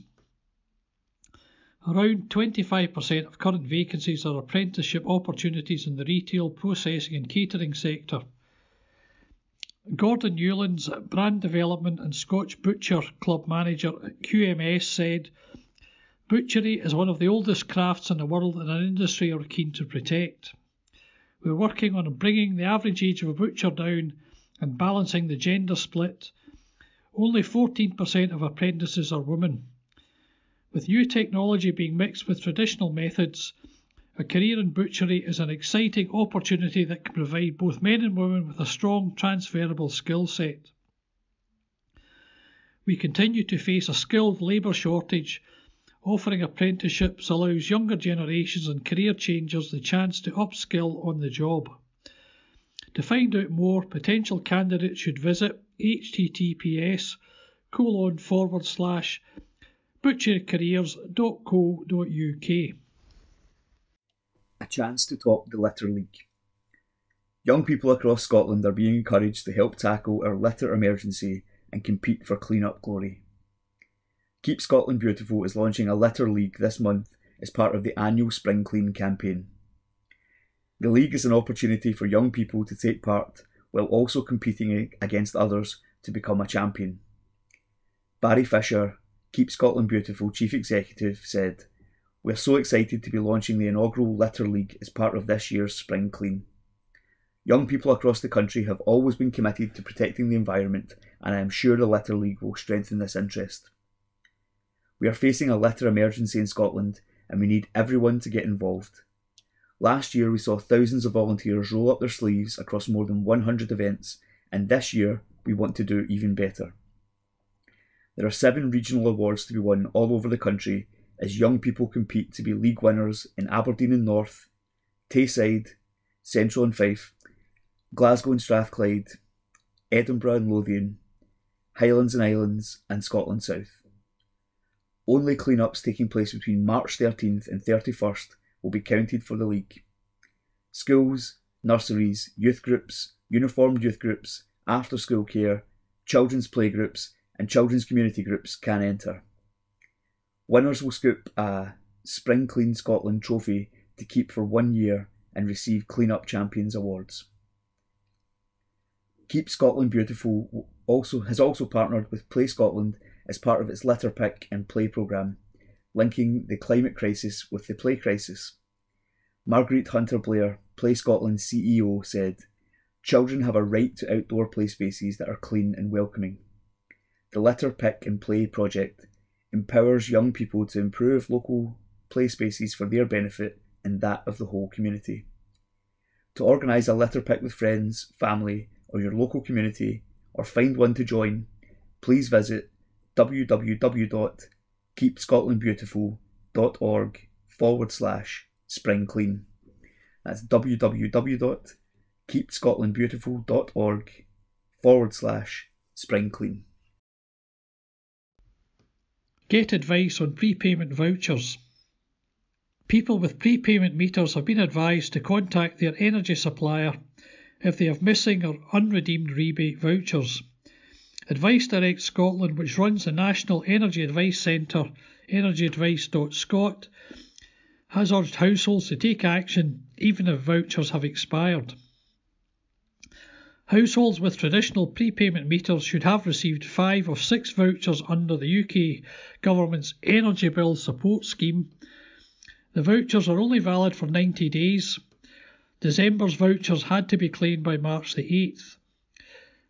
Around 25% of current vacancies are apprenticeship opportunities in the retail, processing and catering sector. Gordon Newlands, Brand Development and Scotch Butcher Club Manager at QMS, said, "Butchery is one of the oldest crafts in the world and an industry we're keen to protect. We're working on bringing the average age of a butcher down and balancing the gender split. Only 14% of apprentices are women. With new technology being mixed with traditional methods, a career in butchery is an exciting opportunity that can provide both men and women with a strong transferable skill set. We continue to face a skilled labour shortage. Offering apprenticeships allows younger generations and career changers the chance to upskill on the job. To find out more, potential candidates should visit https://butchercareers.co.uk. A chance to top the litter league. Young people across Scotland are being encouraged to help tackle our litter emergency and compete for clean-up glory. Keep Scotland Beautiful is launching a litter league this month as part of the annual Spring Clean campaign. The league is an opportunity for young people to take part while also competing against others to become a champion. Barry Fisher, Keep Scotland Beautiful Chief Executive, said, "We're so excited to be launching the inaugural Litter League as part of this year's Spring Clean. Young people across the country have always been committed to protecting the environment, and I am sure the Litter League will strengthen this interest. We are facing a litter emergency in Scotland and we need everyone to get involved. Last year we saw thousands of volunteers roll up their sleeves across more than 100 events, and this year we want to do even better. There are 7 regional awards to be won all over the country as young people compete to be league winners in Aberdeen and North, Tayside, Central and Fife, Glasgow and Strathclyde, Edinburgh and Lothian, Highlands and Islands, and Scotland South. Only clean-ups taking place between March 13th and 31st will be counted for the league. Schools, nurseries, youth groups, uniformed youth groups, after-school care, children's playgroups, and children's community groups can enter. Winners will scoop a Spring Clean Scotland trophy to keep for 1 year and receive Clean-Up Champions awards. Keep Scotland Beautiful has also partnered with Play Scotland as part of its Litter Pick and Play programme, linking the climate crisis with the play crisis. Marguerite Hunter-Blair, Play Scotland's CEO, said, "Children have a right to outdoor play spaces that are clean and welcoming." The Litter Pick and Play project empowers young people to improve local play spaces for their benefit and that of the whole community. To organise a litter pick with friends, family, or your local community, or find one to join, please visit www.keepscotlandbeautiful.org/springclean. That's www.keepscotlandbeautiful.org/springclean. Get advice on prepayment vouchers. People with prepayment meters have been advised to contact their energy supplier if they have missing or unredeemed rebate vouchers. Advice Direct Scotland, which runs the National Energy Advice Centre, energyadvice.scot, has urged households to take action even if vouchers have expired. Households with traditional prepayment meters should have received 5 of 6 vouchers under the UK Government's Energy Bill Support Scheme. The vouchers are only valid for 90 days. December's vouchers had to be claimed by March the 8th.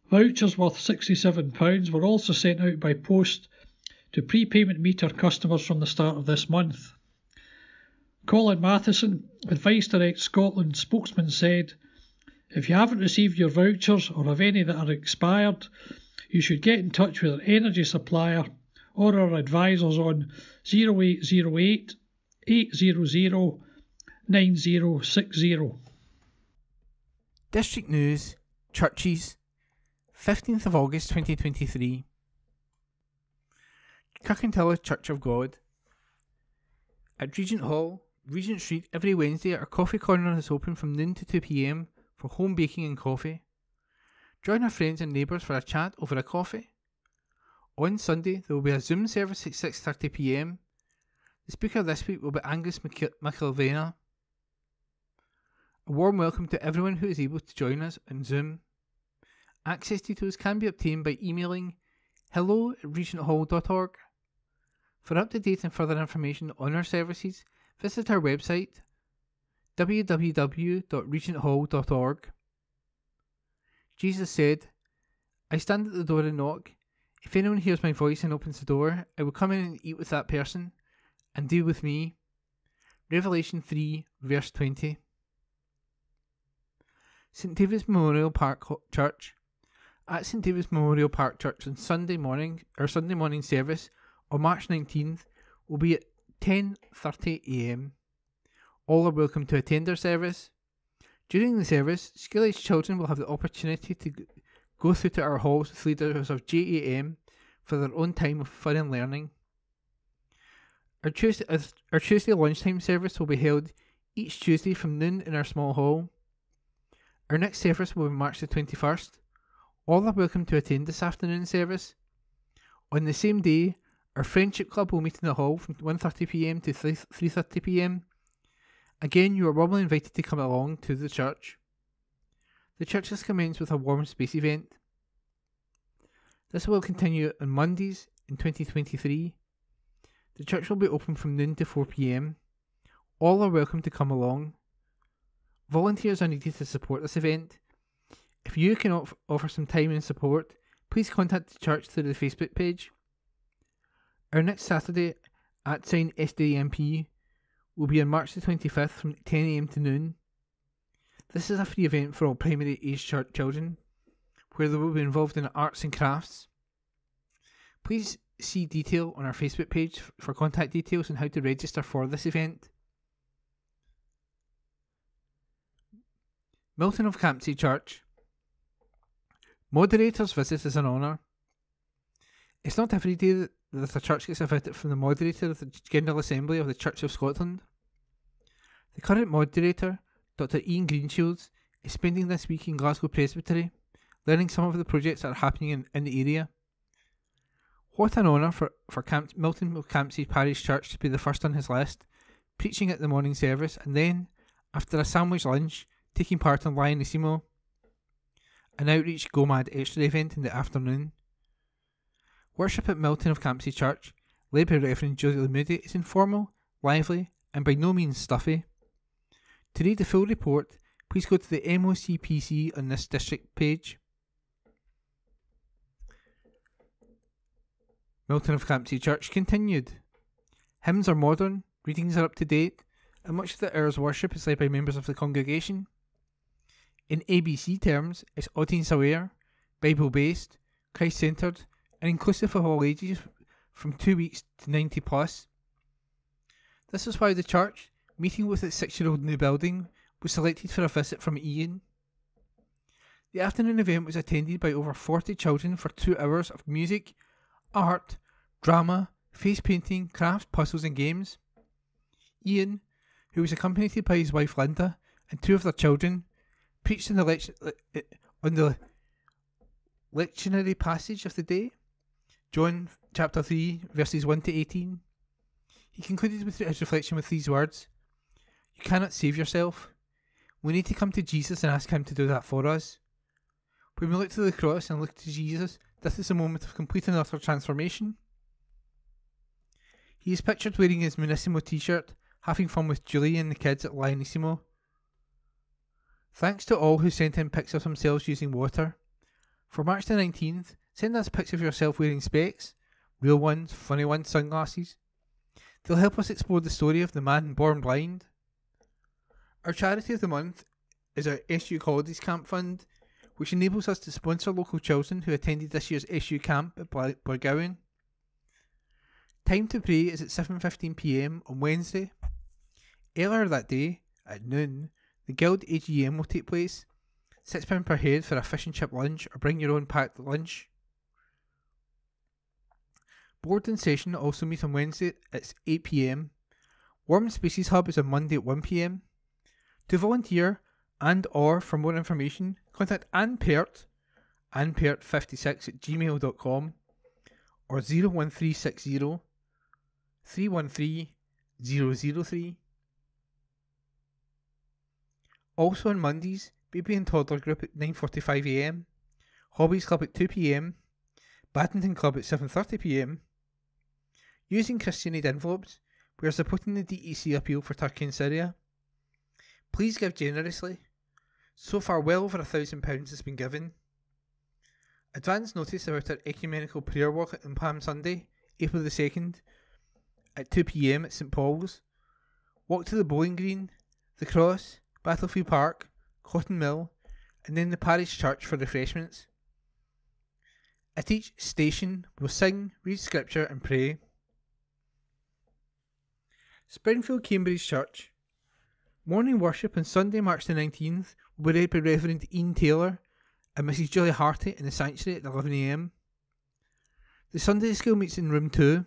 Vouchers worth £67 were also sent out by post to prepayment meter customers from the start of this month. Colin Matheson, Advice Direct Scotland spokesman, said, "If you haven't received your vouchers or have any that are expired, you should get in touch with our energy supplier or our advisors on 0808 800 9060. District News, Churches, 15th of August 2023. Kirkintilloch Church of God. At Regent Hall, Regent Street, every Wednesday our coffee corner is open from noon to 2 p.m. for home baking and coffee. Join our friends and neighbours for a chat over a coffee. On Sunday there will be a Zoom service at 6:30 p.m. The speaker this week will be Angus McIlvena. A warm welcome to everyone who is able to join us on Zoom. Access details can be obtained by emailing hello@regenthall.org. For up-to-date and further information on our services, visit our website www.regenthall.org. Jesus said, "I stand at the door and knock. If anyone hears my voice and opens the door, I will come in and eat with that person and deal with me." Revelation 3 verse 20. St David's Memorial Park Church. At St David's Memorial Park Church on Sunday morning service on March 19th will be at 10:30 a.m. All are welcome to attend our service. During the service, school-aged children will have the opportunity to go through to our halls with leaders of JAM for their own time of fun and learning. Our Tuesday lunchtime service will be held each Tuesday from noon in our small hall. Our next service will be March the 21st. All are welcome to attend this afternoon service. On the same day, our Friendship Club will meet in the hall from 1:30 p.m. to 3:30 p.m. Again, you are warmly invited to come along to the church. The church has commenced with a warm space event. This will continue on Mondays in 2023. The church will be open from noon to 4 p.m. All are welcome to come along. Volunteers are needed to support this event. If you can offer some time and support, please contact the church through the Facebook page. Our next Saturday at @SDMP will be on March the 25th from 10 AM to noon. This is a free event for all primary age children, where they will be involved in arts and crafts. Please see detail on our Facebook page for contact details on how to register for this event. Milton of Campsie Church. Moderator's visit is an honour. It's not every day that a church gets a visit from the moderator of the General Assembly of the Church of Scotland. The current moderator, Dr. Ian Greenshields, is spending this week in Glasgow Presbytery, learning some of the projects that are happening in the area. What an honour for Milton of Campsie Parish Church to be the first on his list, preaching at the morning service, and then, after a sandwich lunch, taking part in Lionissimo, an outreach Go Mad Extra event in the afternoon. Worship at Milton of Campsie Church, led by Reverend Julie Moody, is informal, lively, and by no means stuffy. To read the full report, please go to the MOCPC on this district page. Milton of Campsie Church continued. Hymns are modern, readings are up to date, and much of the hour's worship is led by members of the congregation. In ABC terms, it's audience aware, Bible based, Christ centred, and inclusive of all ages from 2 weeks to 90 plus. This is why the church, meeting with its 6-year-old new building, was selected for a visit from Ian. The afternoon event was attended by over 40 children for 2 hours of music, art, drama, face painting, crafts, puzzles and games. Ian, who was accompanied by his wife Linda and 2 of their children, preached on the lectionary passage of the day, John chapter 3 verses 1 to 18. He concluded with his reflection with these words: "You cannot save yourself. We need to come to Jesus and ask him to do that for us. When we look to the cross and look to Jesus, this is a moment of complete and utter transformation." He is pictured wearing his Munissimo t-shirt, having fun with Julie and the kids at Lionissimo. Thanks to all who sent in pics of themselves using water. For March the 19th, send us pics of yourself wearing specs, real ones, funny ones, sunglasses. They'll help us explore the story of the man born blind. Our charity of the month is our SU Holidays Camp Fund, which enables us to sponsor local children who attended this year's SU camp at Blairgowan. Time to pray is at 7:15 PM on Wednesday. Earlier that day, at noon, the Guild AGM will take place. £6 per head for a fish and chip lunch, or bring your own packed lunch. Board and session also meet on Wednesday at 8 PM. Warm Spaces Hub is on Monday at 1 PM. To volunteer and or for more information, contact Anne Pert, annpert56@gmail.com, or 01360 313 003. Also on Mondays, Baby and Toddler Group at 9:45 AM, Hobbies Club at 2 PM, Badminton Club at 7:30 PM. Using Christian Aid envelopes, we are supporting the DEC appeal for Turkey and Syria. Please give generously. So far, well over £1,000 has been given. Advance notice about our ecumenical prayer walk on Palm Sunday, April the 2nd, at 2 PM at St Paul's. Walk to the Bowling Green, the Cross, Battlefield Park, Cotton Mill, and then the parish church for refreshments. At each station, we'll sing, read scripture and pray. Springfield Cambridge Church. Morning worship on Sunday, March the 19th, will be led by Reverend Ian Taylor and Mrs. Julie Harty in the sanctuary at 11 AM. The Sunday school meets in room 2.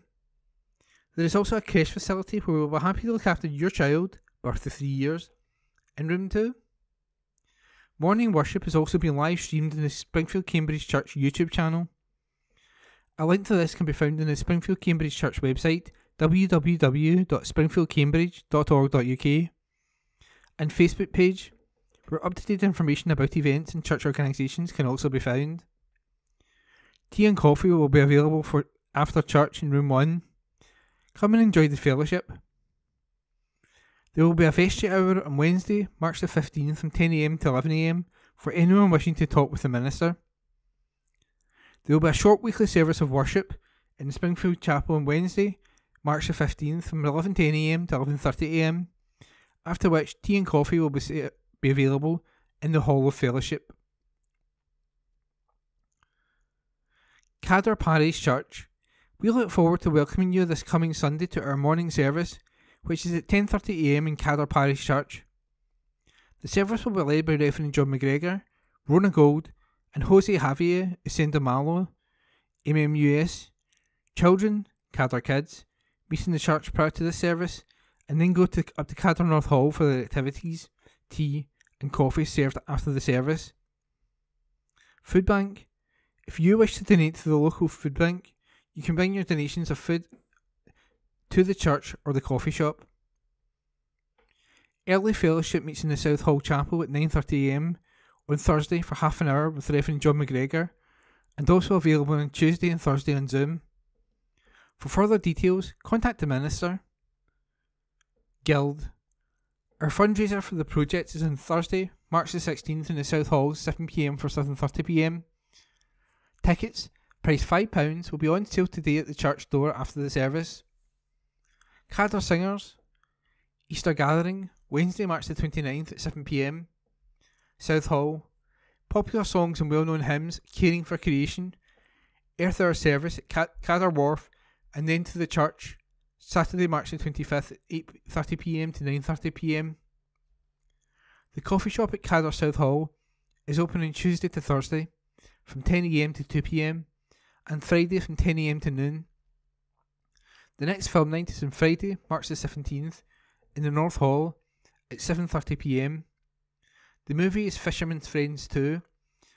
There is also a creche facility where we will be happy to look after your child, birth to 3 years, in room 2. Morning worship is also being live streamed on the Springfield Cambridge Church YouTube channel. A link to this can be found on the Springfield Cambridge Church website, www.springfieldcambridge.org.uk, and Facebook page, where up-to-date information about events and church organisations can also be found. Tea and coffee will be available for after church in room 1. Come and enjoy the fellowship. There will be a vestry hour on Wednesday, March the 15th from 10 AM to 11 AM for anyone wishing to talk with the minister. There will be a short weekly service of worship in the Springfield Chapel on Wednesday, March the 15th from 11:10am to 11:30am, after which tea and coffee will be available in the Hall of Fellowship. Cadder Parish Church. We look forward to welcoming you this coming Sunday to our morning service, which is at 10:30am in Cadder Parish Church. The service will be led by Reverend John McGregor, Rona Gold, and Jose Javier Ascenda Malo, MMUS. Children, Cadder Kids, meet in the church prior to this service, and then go up to Cadder North Hall for the activities, tea, and coffee served after the service. Food Bank. If you wish to donate to the local food bank, you can bring your donations of food to the church or the coffee shop. Early Fellowship meets in the South Hall Chapel at 9:30am on Thursday for half an hour with Reverend John McGregor, and also available on Tuesday and Thursday on Zoom. For further details, contact the minister. Guild. Our fundraiser for the project is on Thursday, March the 16th in the South Hall, 7pm for 7:30pm. Tickets, priced £5, will be on sale today at the church door after the service. Cadder Singers. Easter Gathering, Wednesday, March the 29th at 7pm. South Hall. Popular songs and well-known hymns, Caring for Creation. Earth Hour service at Cadder Wharf, and then to the church, Saturday, March the 25th at 8:30pm to 9:30pm. The coffee shop at Cadder South Hall is open on Tuesday to Thursday from 10am to 2pm, and Friday from 10am to noon. The next film night is on Friday, March the 17th, in the North Hall at 7:30pm. The movie is Fisherman's Friends 2,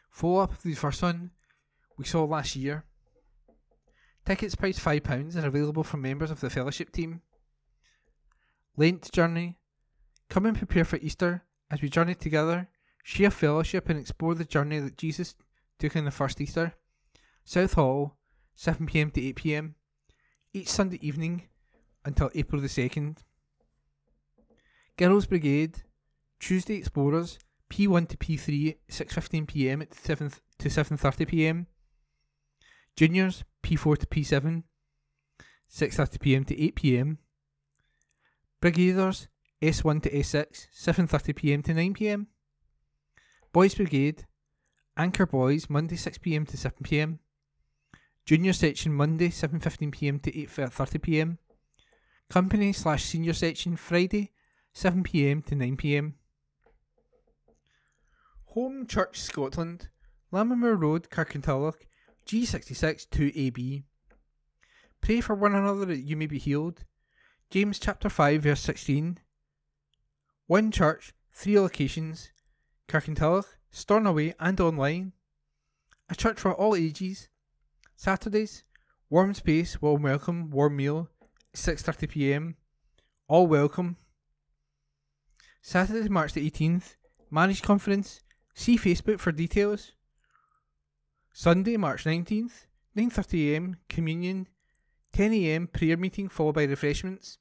follow-up of the first one we saw last year. Tickets priced £5 are available from members of the fellowship team. Lent Journey. Come and prepare for Easter as we journey together, share fellowship and explore the journey that Jesus took on the first Easter. South Hall, 7pm to 8pm, each Sunday evening until April the 2nd. Girls Brigade. Tuesday Explorers, P1 to P3, 6:15pm at 7 to 7:30pm. Juniors, P4 to P7, 6:30pm to 8pm. Brigaders, S1 to S6, 7:30pm to 9pm. Boys Brigade. Anchor Boys, Monday 6pm to 7pm. Junior Section, Monday 7:15pm to 8:30pm. Company/Senior Section, Friday 7pm to 9pm. Home Church Scotland, Lammermoor Road, Kirkintilloch, G66 2AB. Pray for one another that you may be healed. James chapter 5 verse 16. One church, 3 locations, Kirkintilloch, Stornoway and online. A church for all ages. Saturdays, warm space, warm welcome, warm meal, 6:30pm. All welcome. Saturday, March the 18th, Marriage Conference. See Facebook for details. Sunday, March 19th, 9:30am, Communion, 10am, prayer meeting followed by refreshments.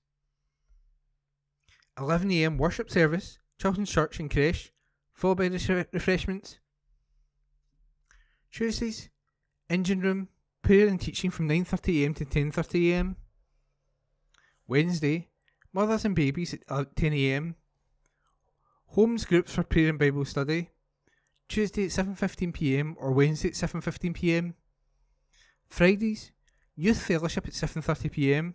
11am, worship service, Children's Church and Creche, followed by refreshments. Tuesdays, engine room, prayer and teaching from 9:30am to 10:30am. Wednesday, mothers and babies at 10am. Homes groups for prayer and Bible study. Tuesday at 7:15pm or Wednesday at 7:15pm. Fridays, youth fellowship at 7:30pm.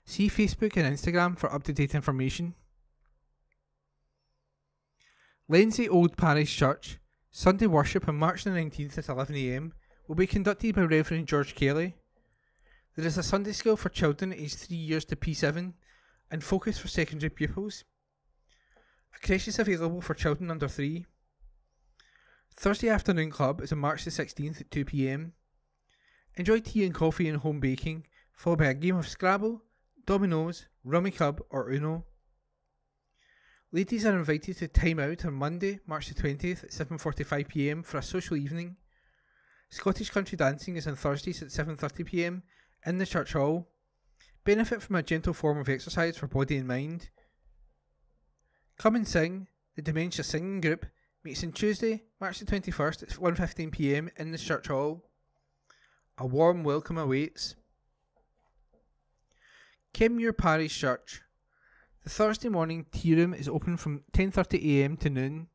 See Facebook and Instagram for up-to-date information. Lenzie Old Parish Church, Sunday worship on March the 19th at 11am will be conducted by Reverend George Kelly. There is a Sunday school for children aged 3 years to P7 and focus for secondary pupils. A creche is available for children under 3. Thursday afternoon club is on March the 16th at 2pm. Enjoy tea and coffee and home baking, followed by a game of Scrabble, Dominoes, Rummy Cub or Uno. Ladies are invited to Time Out on Monday, March the 20th at 7:45pm for a social evening. Scottish country dancing is on Thursdays at 7:30pm in the church hall. Benefit from a gentle form of exercise for body and mind. Come and Sing, the Dementia Singing Group, meets on Tuesday, March the 21st at 1:15pm in the church hall. A warm welcome awaits. Kenmure Parish Church. The Thursday morning tea room is open from 10:30am to noon.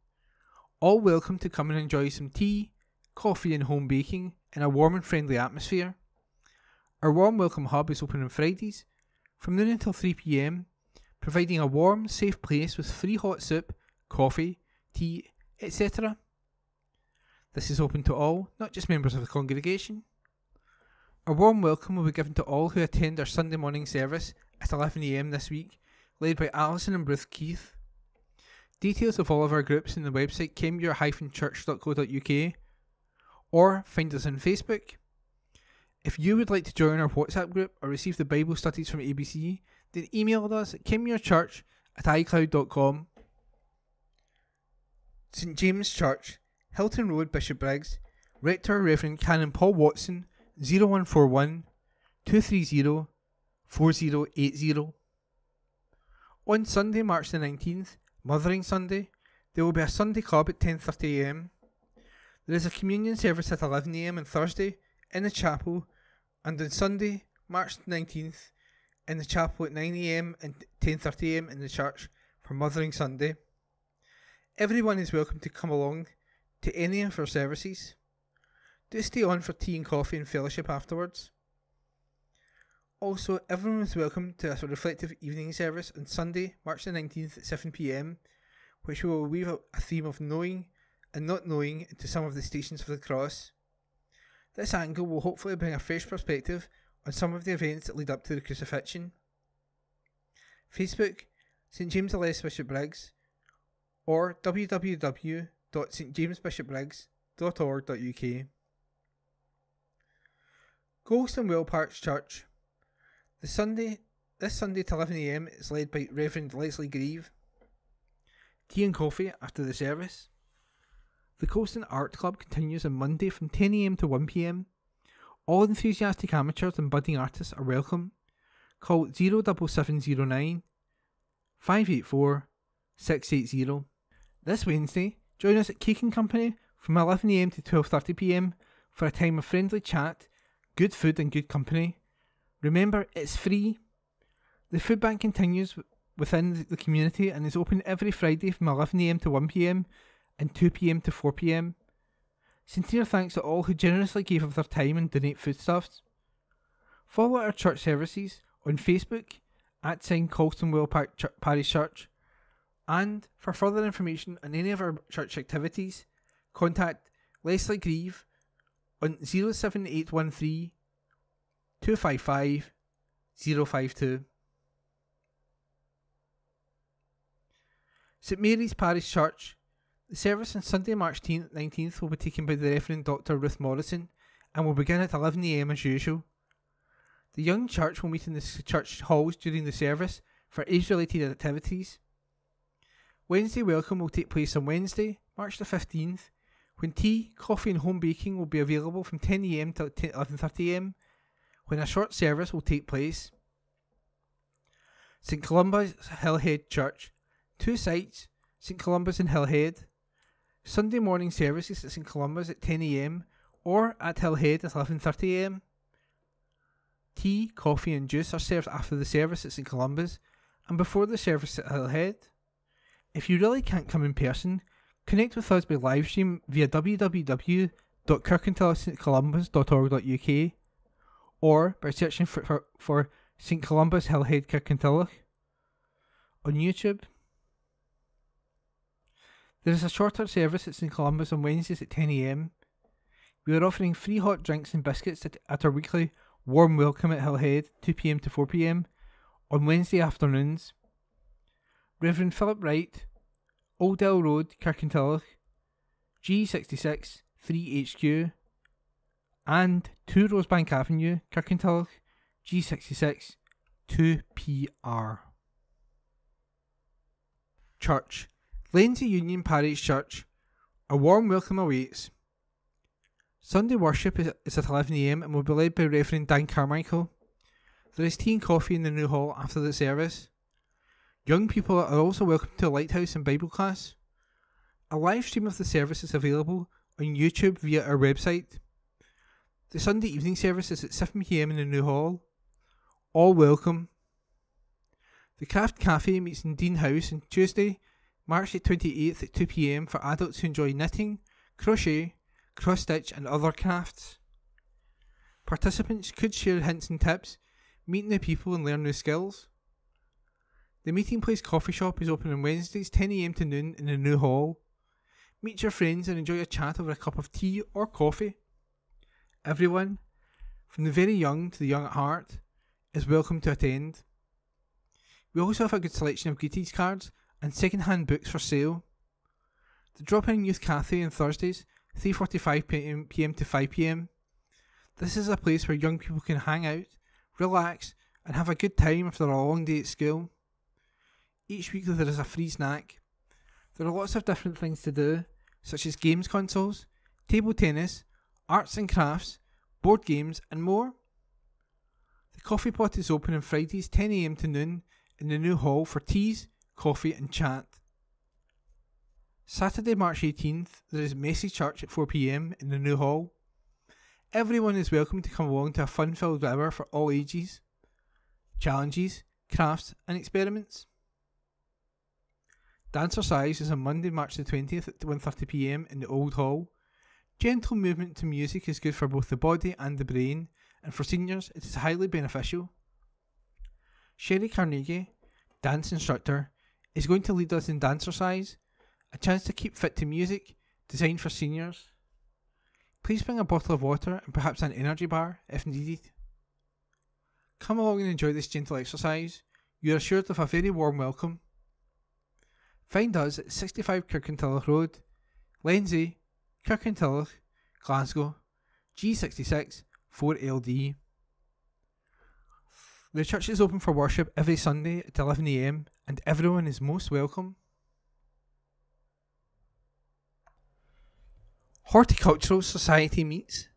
All welcome to come and enjoy some tea, coffee and home baking in a warm and friendly atmosphere. Our warm welcome hub is open on Fridays from noon until 3pm, providing a warm, safe place with free hot soup, coffee, tea, etc. This is open to all, not just members of the congregation. A warm welcome will be given to all who attend our Sunday morning service at 11am this week, led by Alison and Ruth Keith. Details of all of our groups in the website kenmure-church.co.uk, or find us on Facebook. If you would like to join our WhatsApp group or receive the Bible studies from ABC, then email us at kenmurechurch@icloud.com. St James Church, Hilton Road, Bishopbriggs. Rector Reverend Canon Paul Watson, 0141 230 4080. On Sunday, March the 19th, Mothering Sunday, there will be a Sunday club at 10:30am. There is a communion service at 11am on Thursday in the chapel, and on Sunday, March the 19th, in the chapel at 9am and 10:30am in the church for Mothering Sunday. Everyone is welcome to come along to any of our services. Do stay on for tea and coffee and fellowship afterwards. Also, everyone is welcome to a reflective evening service on Sunday, March the 19th at 7pm, which will weave a theme of knowing and not knowing into some of the Stations of the Cross. This angle will hopefully bring a fresh perspective on some of the events that lead up to the crucifixion. Facebook, St James the Less Bishopbriggs, or www.stjamesbishopbriggs.org.uk. Ghost and Well Parks Church. This Sunday to 11am is led by Reverend Leslie Grieve. Tea and coffee after the service. The Colston Art Club continues on Monday from 10am to 1pm. All enthusiastic amateurs and budding artists are welcome. Call 07709 584 680. This Wednesday, join us at Cake and Company from 11am to 12:30pm for a time of friendly chat, good food and good company. Remember, it's free. The food bank continues within the community and is open every Friday from 11am to 1pm and 2pm to 4pm. Sincere thanks to all who generously gave of their time and donate foodstuffs. Follow our church services on Facebook at Colston Parish Church, and for further information on any of our church activities, contact Leslie Grieve on 07813 255 052. St Mary's Parish Church. The service on Sunday, March 19th will be taken by the Reverend Dr. Ruth Morrison and will begin at 11am as usual. The young church will meet in the church halls during the service for age-related activities. Wednesday welcome will take place on Wednesday, March the 15th, when tea, coffee and home baking will be available from 10am to 11:30am, when a short service will take place. St Columba's Hillhead Church. 2 sites, St Columba's and Hillhead. Sunday morning services at St Columba's at 10am or at Hillhead at 11:30am. Tea, coffee and juice are served after the service at St Columba's and before the service at Hillhead. If you really can't come in person, connect with us by livestream via www.kirkintillochstcolumbus.org.uk or by searching for St Columba's Hillhead Kirkintilloch on YouTube. There is a shorter service at St Columba's on Wednesdays at 10am. We are offering free hot drinks and biscuits at our weekly warm welcome at Hillhead, 2pm to 4pm, on Wednesday afternoons. Reverend Philip Wright, Old Dell Road, Kirkintilloch, G66 3HQ, and 2 Rosebank Avenue, Kirkintilloch, G66 2PR. Church. Lenzie Union Parish Church. A warm welcome awaits. Sunday worship is at 11am and will be led by Reverend Dan Carmichael. There is tea and coffee in the new hall after the service. Young people are also welcome to a lighthouse and Bible class. A live stream of the service is available on YouTube via our website. The Sunday evening service is at 7pm in the new hall. All welcome. The Craft Cafe meets in Dean House on Tuesday, March 28th at 2 p.m. for adults who enjoy knitting, crochet, cross-stitch and other crafts. Participants could share hints and tips, meet new people and learn new skills. The Meeting Place Coffee Shop is open on Wednesdays 10 a.m. to noon in the new hall. Meet your friends and enjoy a chat over a cup of tea or coffee. Everyone, from the very young to the young at heart, is welcome to attend. We also have a good selection of greetings cards and second-hand books for sale. The Drop-In Youth Cafe on Thursdays, 3:45 p.m. to 5 p.m. This is a place where young people can hang out, relax, and have a good time after a long day at school. Each week there is a free snack. There are lots of different things to do, such as games consoles, table tennis, arts and crafts, board games, and more. The coffee pot is open on Fridays 10 a.m. to noon in the new hall for teas, coffee, and chat. Saturday, March 18th, there is Messy Church at 4 p.m. in the new hall. Everyone is welcome to come along to a fun-filled hour for all ages, challenges, crafts, and experiments. Dancercise is on Monday, March the 20th at 1:30 p.m. in the Old Hall. Gentle movement to music is good for both the body and the brain, and for seniors it is highly beneficial. Sherry Carnegie, dance instructor, is going to lead us in Dancercise, a chance to keep fit to music, designed for seniors. Please bring a bottle of water and perhaps an energy bar if needed. Come along and enjoy this gentle exercise. You are assured of a very warm welcome. Find us at 65 Kirkintilloch Road, Lenzie, Kirkintilloch, Glasgow, G66 4LD. The church is open for worship every Sunday at 11 a.m. and everyone is most welcome. Horticultural Society meets.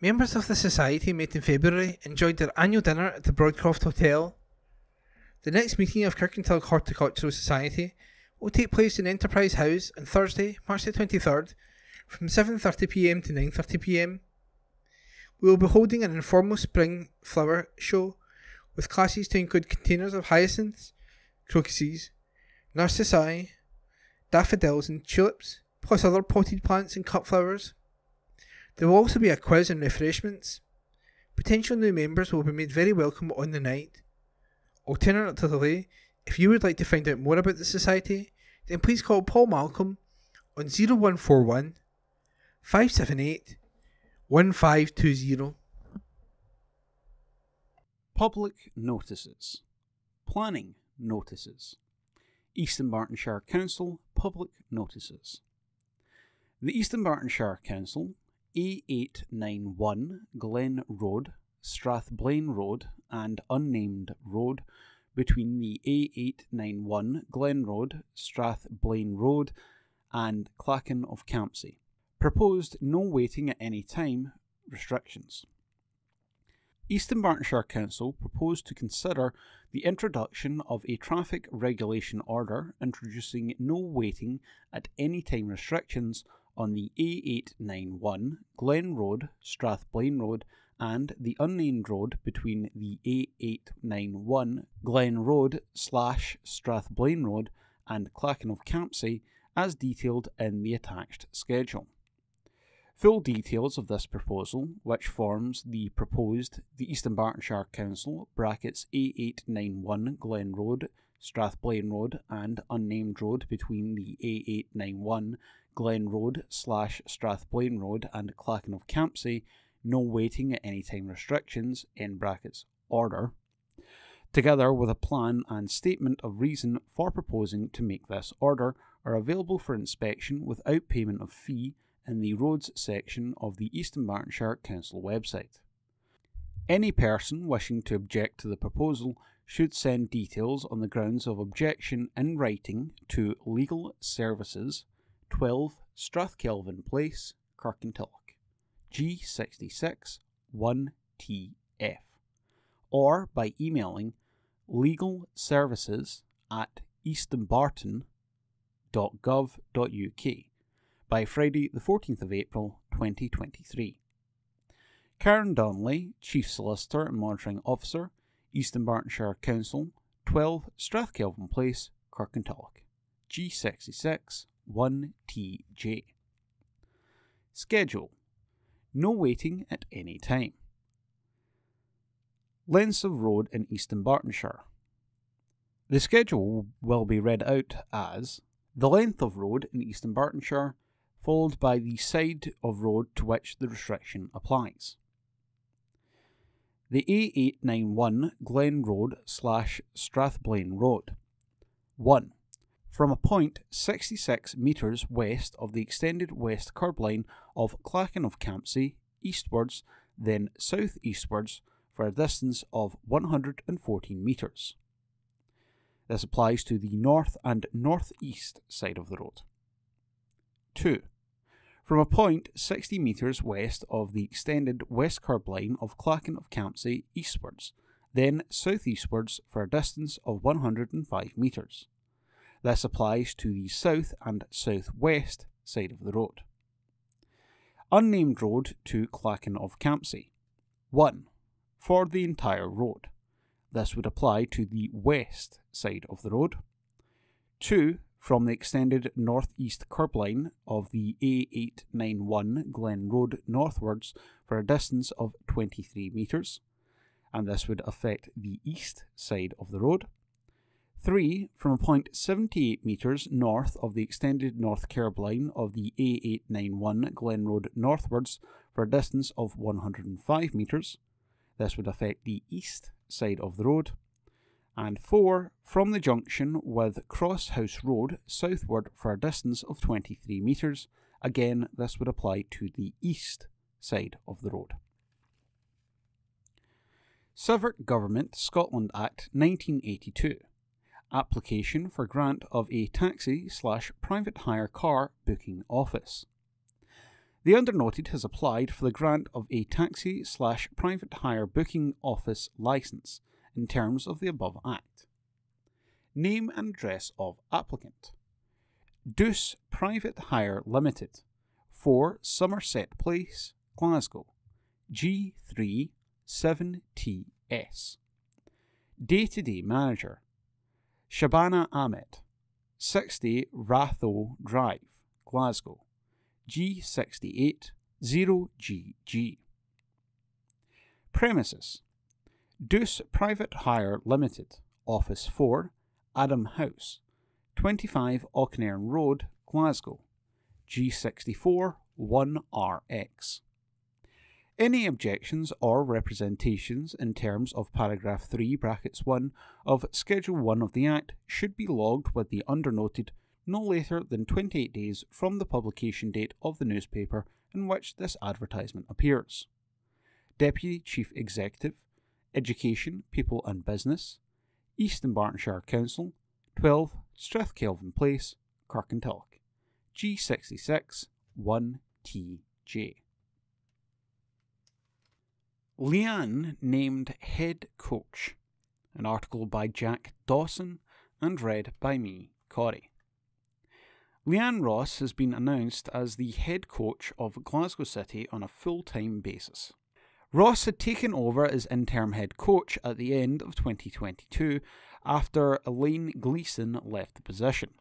Members of the Society met in February enjoyed their annual dinner at the Broadcroft Hotel. The next meeting of Kirkintilloch Horticultural Society will take place in Enterprise House on Thursday, March the 23rd from 7:30 p.m. to 9:30 p.m. We will be holding an informal spring flower show with classes to include containers of hyacinths, crocuses, narcissi, daffodils and tulips, plus other potted plants and cut flowers. There will also be a quiz and refreshments. Potential new members will be made very welcome on the night. Alternatively, if you would like to find out more about the Society, then please call Paul Malcolm on 0141 578 1520. Public notices. Planning notices. East Dunbartonshire Council public notices. The East Dunbartonshire Council, A891 Glen Road, Strathblain Road and Unnamed Road between the A891 Glen Road, Strathblain Road and Clachan of Campsie. Proposed no waiting at any time restrictions. East Dunbartonshire Council proposed to consider the introduction of a traffic regulation order introducing no waiting at any time restrictions on the A891 Glen Road, Strathblain Road and the unnamed road between the A891 Glen Road / Strathblain Road and Clachan of Campsie as detailed in the attached schedule. Full details of this proposal, which forms the East Dunbartonshire Council A891 Glen Road, Strathblain Road and unnamed road between the A891 Glen Road / Strathblain Road and Clachan of Campsie, no waiting at any time restrictions (order), together with a plan and statement of reason for proposing to make this order, are available for inspection without payment of fee in the Roads section of the East Dunbartonshire Council website. Any person wishing to object to the proposal should send details on the grounds of objection in writing to Legal Services, 12 Strathkelvin Place, Kirkintilloch, G66 1TF, or by emailing legalservices@eastdunbarton.gov.uk by Friday the 14th of April 2023. Karen Donnelly, Chief Solicitor and Monitoring Officer, East Dunbartonshire Council, 12 Strathkelvin Place, Kirkintilloch, G66 1TJ. Schedule. No waiting at any time. Lengths of road in Eastern Bartonshire. The schedule will be read out as the length of road in Eastern Bartonshire, followed by the side of road to which the restriction applies. The A891 Glen Road / Strathblain Road. 1. From a point 66 metres west of the extended west curb line of Clachan of Campsie, eastwards, then south-eastwards, for a distance of 114 metres. This applies to the north and north-east side of the road. 2. From a point 60 metres west of the extended west curb line of Clachan of Campsie, eastwards, then south-eastwards, for a distance of 105 metres. This applies to the south and south-west side of the road. Unnamed road to Clachan of Campsie. 1. For the entire road. This would apply to the west side of the road. 2. From the extended north-east curb line of the A891 Glen Road northwards for a distance of 23 metres, and this would affect the east side of the road. 3. From a point 78 metres north of the extended north curb line of the A891 Glen Road northwards for a distance of 105 metres. This would affect the east side of the road. And 4. From the junction with Cross House Road southward for a distance of 23 metres. Again, this would apply to the east side of the road. Civic Government Scotland Act 1982. Application for grant of a taxi/private hire car booking office. The undernoted has applied for the grant of a taxi/private hire booking office licence in terms of the above Act. Name and address of applicant. Deuce Private Hire Limited, 4 Somerset Place, Glasgow, G3 7TS. Day-to-day manager. Shabana Ahmed, 60 Ratho Drive, Glasgow, G68 0GG. Premises. Deuce Private Hire Limited, Office 4, Adam House, 25 Auchnern Road, Glasgow, G64 1RX. Any objections or representations in terms of paragraph 3 brackets 1 of Schedule 1 of the Act should be logged with the undernoted no later than 28 days from the publication date of the newspaper in which this advertisement appears. Deputy Chief Executive, Education, People and Business, Eastern Bartonshire Council, 12 Strathkelvin Place, Kirkintilloch, G66 1TJ. Leanne named head coach. An article by Jack Dawson and read by me, Corey. Leanne Ross has been announced as the head coach of Glasgow City on a full-time basis. Ross had taken over as interim head coach at the end of 2022 after Elaine Gleeson left the position.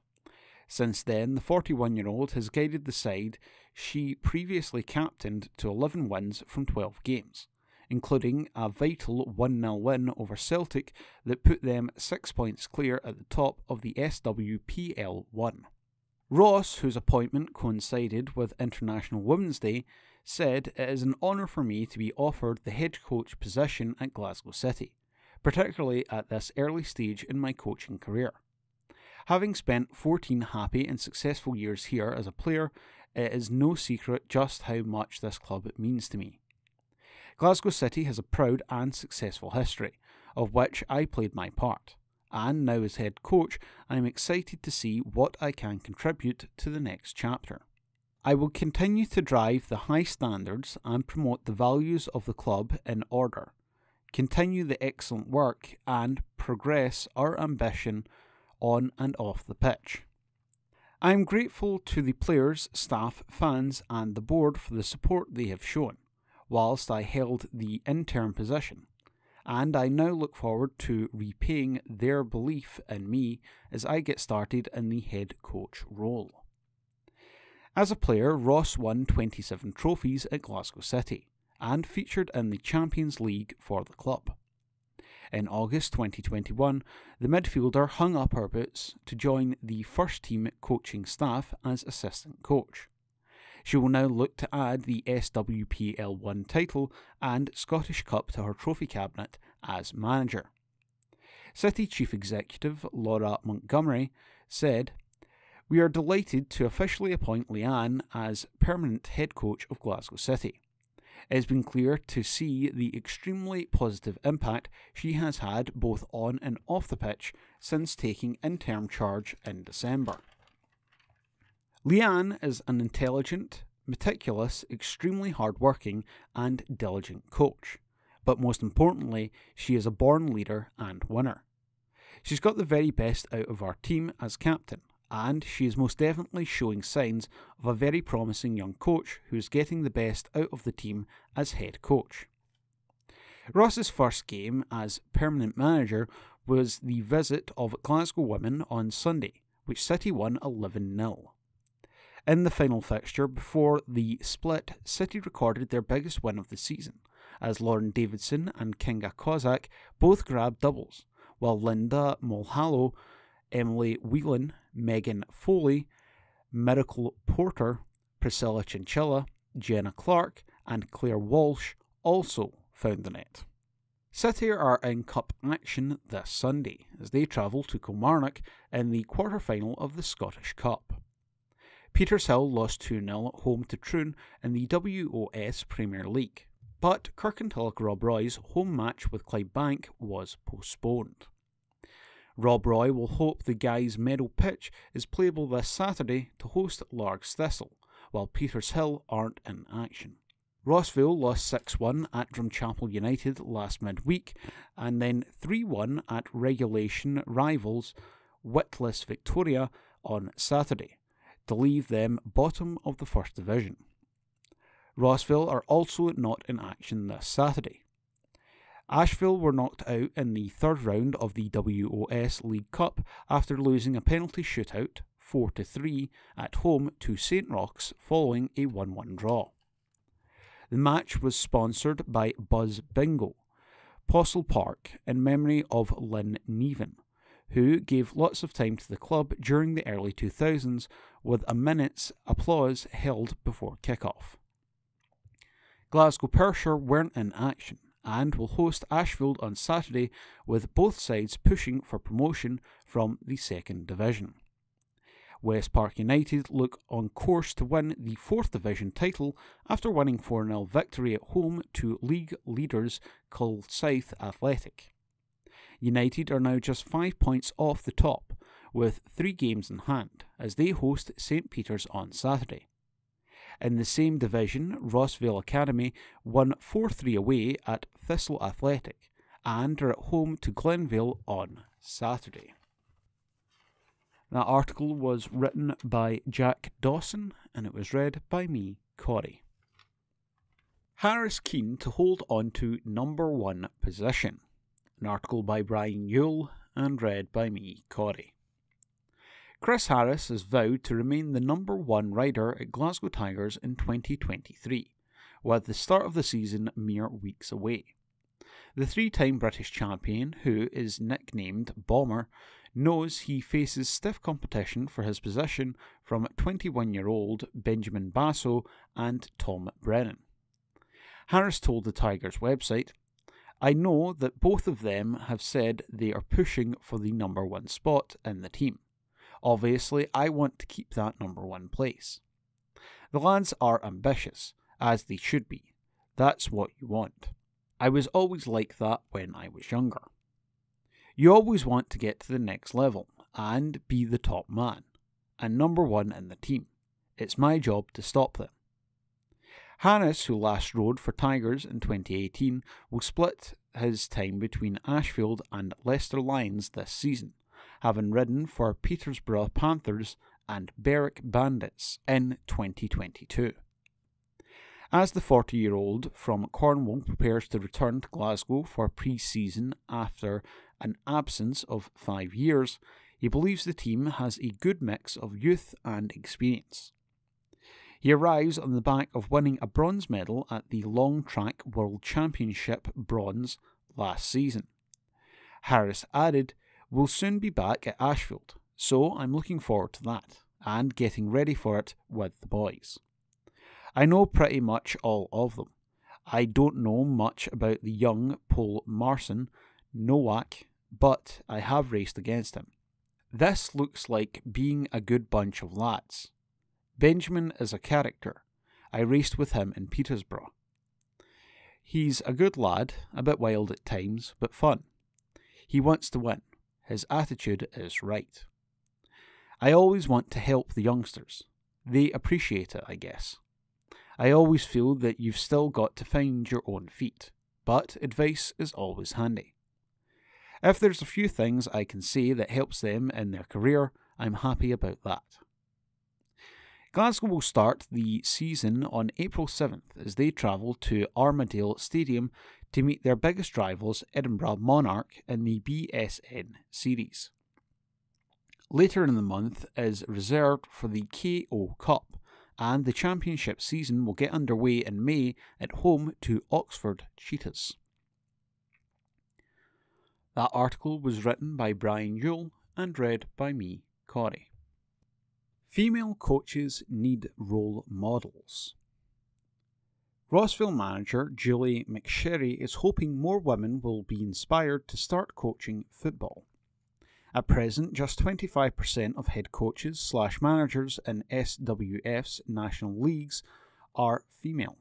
Since then, the 41-year-old has guided the side she previously captained to 11 wins from 12 games, including a vital 1-0 win over Celtic that put them 6 points clear at the top of the SWPL1. Ross, whose appointment coincided with International Women's Day, said, "It is an honour for me to be offered the head coach position at Glasgow City, particularly at this early stage in my coaching career. Having spent 14 happy and successful years here as a player, it is no secret just how much this club means to me. Glasgow City has a proud and successful history, of which I played my part, and now as head coach, I am excited to see what I can contribute to the next chapter. I will continue to drive the high standards and promote the values of the club in order, continue the excellent work and progress our ambition on and off the pitch. I am grateful to the players, staff, fans and the board for the support they have shown whilst I held the interim position, and I now look forward to repaying their belief in me as I get started in the head coach role. As a player, Ross won 27 trophies at Glasgow City and featured in the Champions League for the club. In August 2021, the midfielder hung up her boots to join the first team coaching staff as assistant coach. She will now look to add the SWPL1 title and Scottish Cup to her trophy cabinet as manager. City Chief Executive Laura Montgomery said, "We are delighted to officially appoint Leanne as permanent head coach of Glasgow City. It has been clear to see the extremely positive impact she has had both on and off the pitch since taking interim charge in December." Leanne is an intelligent, meticulous, extremely hard-working and diligent coach, but most importantly, she is a born leader and winner. She's got the very best out of our team as captain, and she is most definitely showing signs of a very promising young coach who's getting the best out of the team as head coach. Ross's first game as permanent manager was the visit of Glasgow Women on Sunday, which City won 11-0. In the final fixture before the split, City recorded their biggest win of the season, as Lauren Davidson and Kinga Kozak both grabbed doubles, while Linda Mulhallow, Emily Whelan, Megan Foley, Miracle Porter, Priscilla Chinchilla, Jenna Clark and Claire Walsh also found the net. City are in cup action this Sunday as they travel to Kilmarnock in the quarter-final of the Scottish Cup. Petershill lost 2-0 at home to Troon in the WOS Premier League, but Kirkintilloch Rob Roy's home match with Clydebank was postponed. Rob Roy will hope the Guy's Meadow pitch is playable this Saturday to host Largs Thistle, while Petershill aren't in action. Rossville lost 6-1 at Drumchapel United last midweek, and then 3-1 at relegation rivals Witless Victoria on Saturday, to leave them bottom of the First Division. Rossville are also not in action this Saturday. Ashville were knocked out in the third round of the WOS League Cup after losing a penalty shootout 4-3 at home to St Roch's following a 1-1 draw. The match was sponsored by Buzz Bingo, Postle Park, in memory of Lynn Neven, who gave lots of time to the club during the early 2000s with a minute's applause held before kick-off. Glasgow Pershore weren't in action and will host Ashfield on Saturday, with both sides pushing for promotion from the second division. West Park United look on course to win the 4th Division title after winning 4-0 victory at home to league leaders Kilsyth Athletic. United are now just 5 points off the top, with 3 games in hand, as they host St Peter's on Saturday. In the same division, Rossville Academy won 4-3 away at Thistle Athletic, and are at home to Glenville on Saturday. That article was written by Jack Dawson, and it was read by me, Corey. Harris keen to hold on to number 1 position. An article by Brian Yule, and read by me, Corey. Chris Harris has vowed to remain the number 1 rider at Glasgow Tigers in 2023, with the start of the season mere weeks away. The 3-time British champion, who is nicknamed Bomber, knows he faces stiff competition for his position from 21-year-old Benjamin Basso and Tom Brennan. Harris told the Tigers website, "I know that both of them have said they are pushing for the number 1 spot in the team. Obviously, I want to keep that number 1 place. The lads are ambitious, as they should be. That's what you want. I was always like that when I was younger. You always want to get to the next level and be the top man, and number 1 in the team. It's my job to stop them." Harris, who last rode for Tigers in 2018, will split his time between Ashfield and Leicester Lions this season, having ridden for Peterborough Panthers and Berwick Bandits in 2022. As the 40-year-old from Cornwall prepares to return to Glasgow for pre-season after an absence of 5 years, he believes the team has a good mix of youth and experience. He arrives on the back of winning a bronze medal at the Long Track World Championship bronze last season. Harris added, "We'll soon be back at Ashfield, so I'm looking forward to that, and getting ready for it with the boys. I know pretty much all of them. I don't know much about the young Paul Marson, Nowak, but I have raced against him. This looks like being a good bunch of lads. Benjamin is a character. I raced with him in Petersburg. He's a good lad, a bit wild at times, but fun. He wants to win. His attitude is right. I always want to help the youngsters. They appreciate it, I guess. I always feel that you've still got to find your own feet, but advice is always handy. If there's a few things I can say that helps them in their career, I'm happy about that." Glasgow will start the season on April 7th as they travel to Armadale Stadium to meet their biggest rivals Edinburgh Monarch in the BSN Series. Later in the month is reserved for the KO Cup, and the championship season will get underway in May at home to Oxford Cheetahs. That article was written by Brian Yule and read by me, Corey. Female coaches need role models. Rossville manager Julie McSherry is hoping more women will be inspired to start coaching football. At present, just 25% of head coaches / managers in SWF's national leagues are female.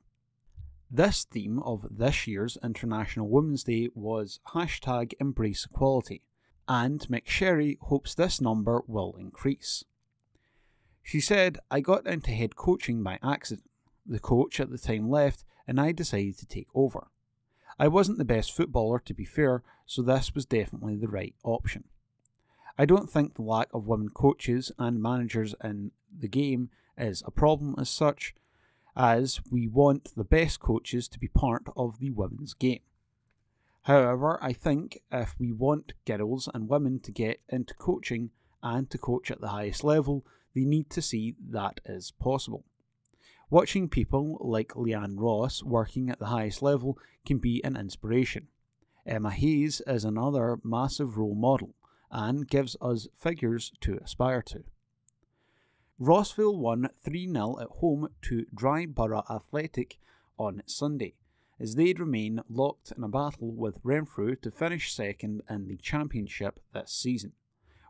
This theme of this year's International Women's Day was #EmbraceEquality, and McSherry hopes this number will increase. She said, "I got into head coaching by accident. The coach at the time left and I decided to take over. I wasn't the best footballer, to be fair, so this was definitely the right option. I don't think the lack of women coaches and managers in the game is a problem as such, as we want the best coaches to be part of the women's game. However, I think if we want girls and women to get into coaching and to coach at the highest level, they need to see that is possible. Watching people like Leanne Ross working at the highest level can be an inspiration. Emma Hayes is another massive role model and gives us figures to aspire to." Rossville won 3-0 at home to Dryborough Athletic on Sunday, as they'd remain locked in a battle with Renfrew to finish second in the championship this season,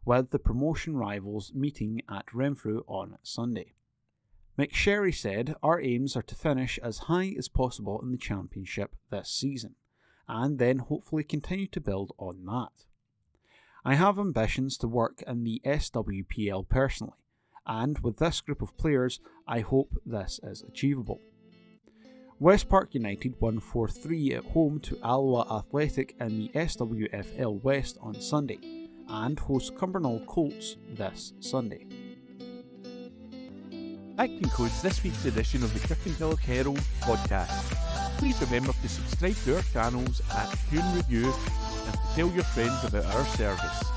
with the promotion rivals meeting at Renfrew on Sunday. McSherry said, "Our aims are to finish as high as possible in the championship this season, and then hopefully continue to build on that. I have ambitions to work in the SWPL personally, and with this group of players, I hope this is achievable." West Park United won 4-3 at home to Alloa Athletic in the SWFL West on Sunday, and host Cumbernauld Colts this Sunday. That concludes this week's edition of the Kirkintilloch Herald podcast. Please remember to subscribe to our channels at Tune Review and to tell your friends about our service.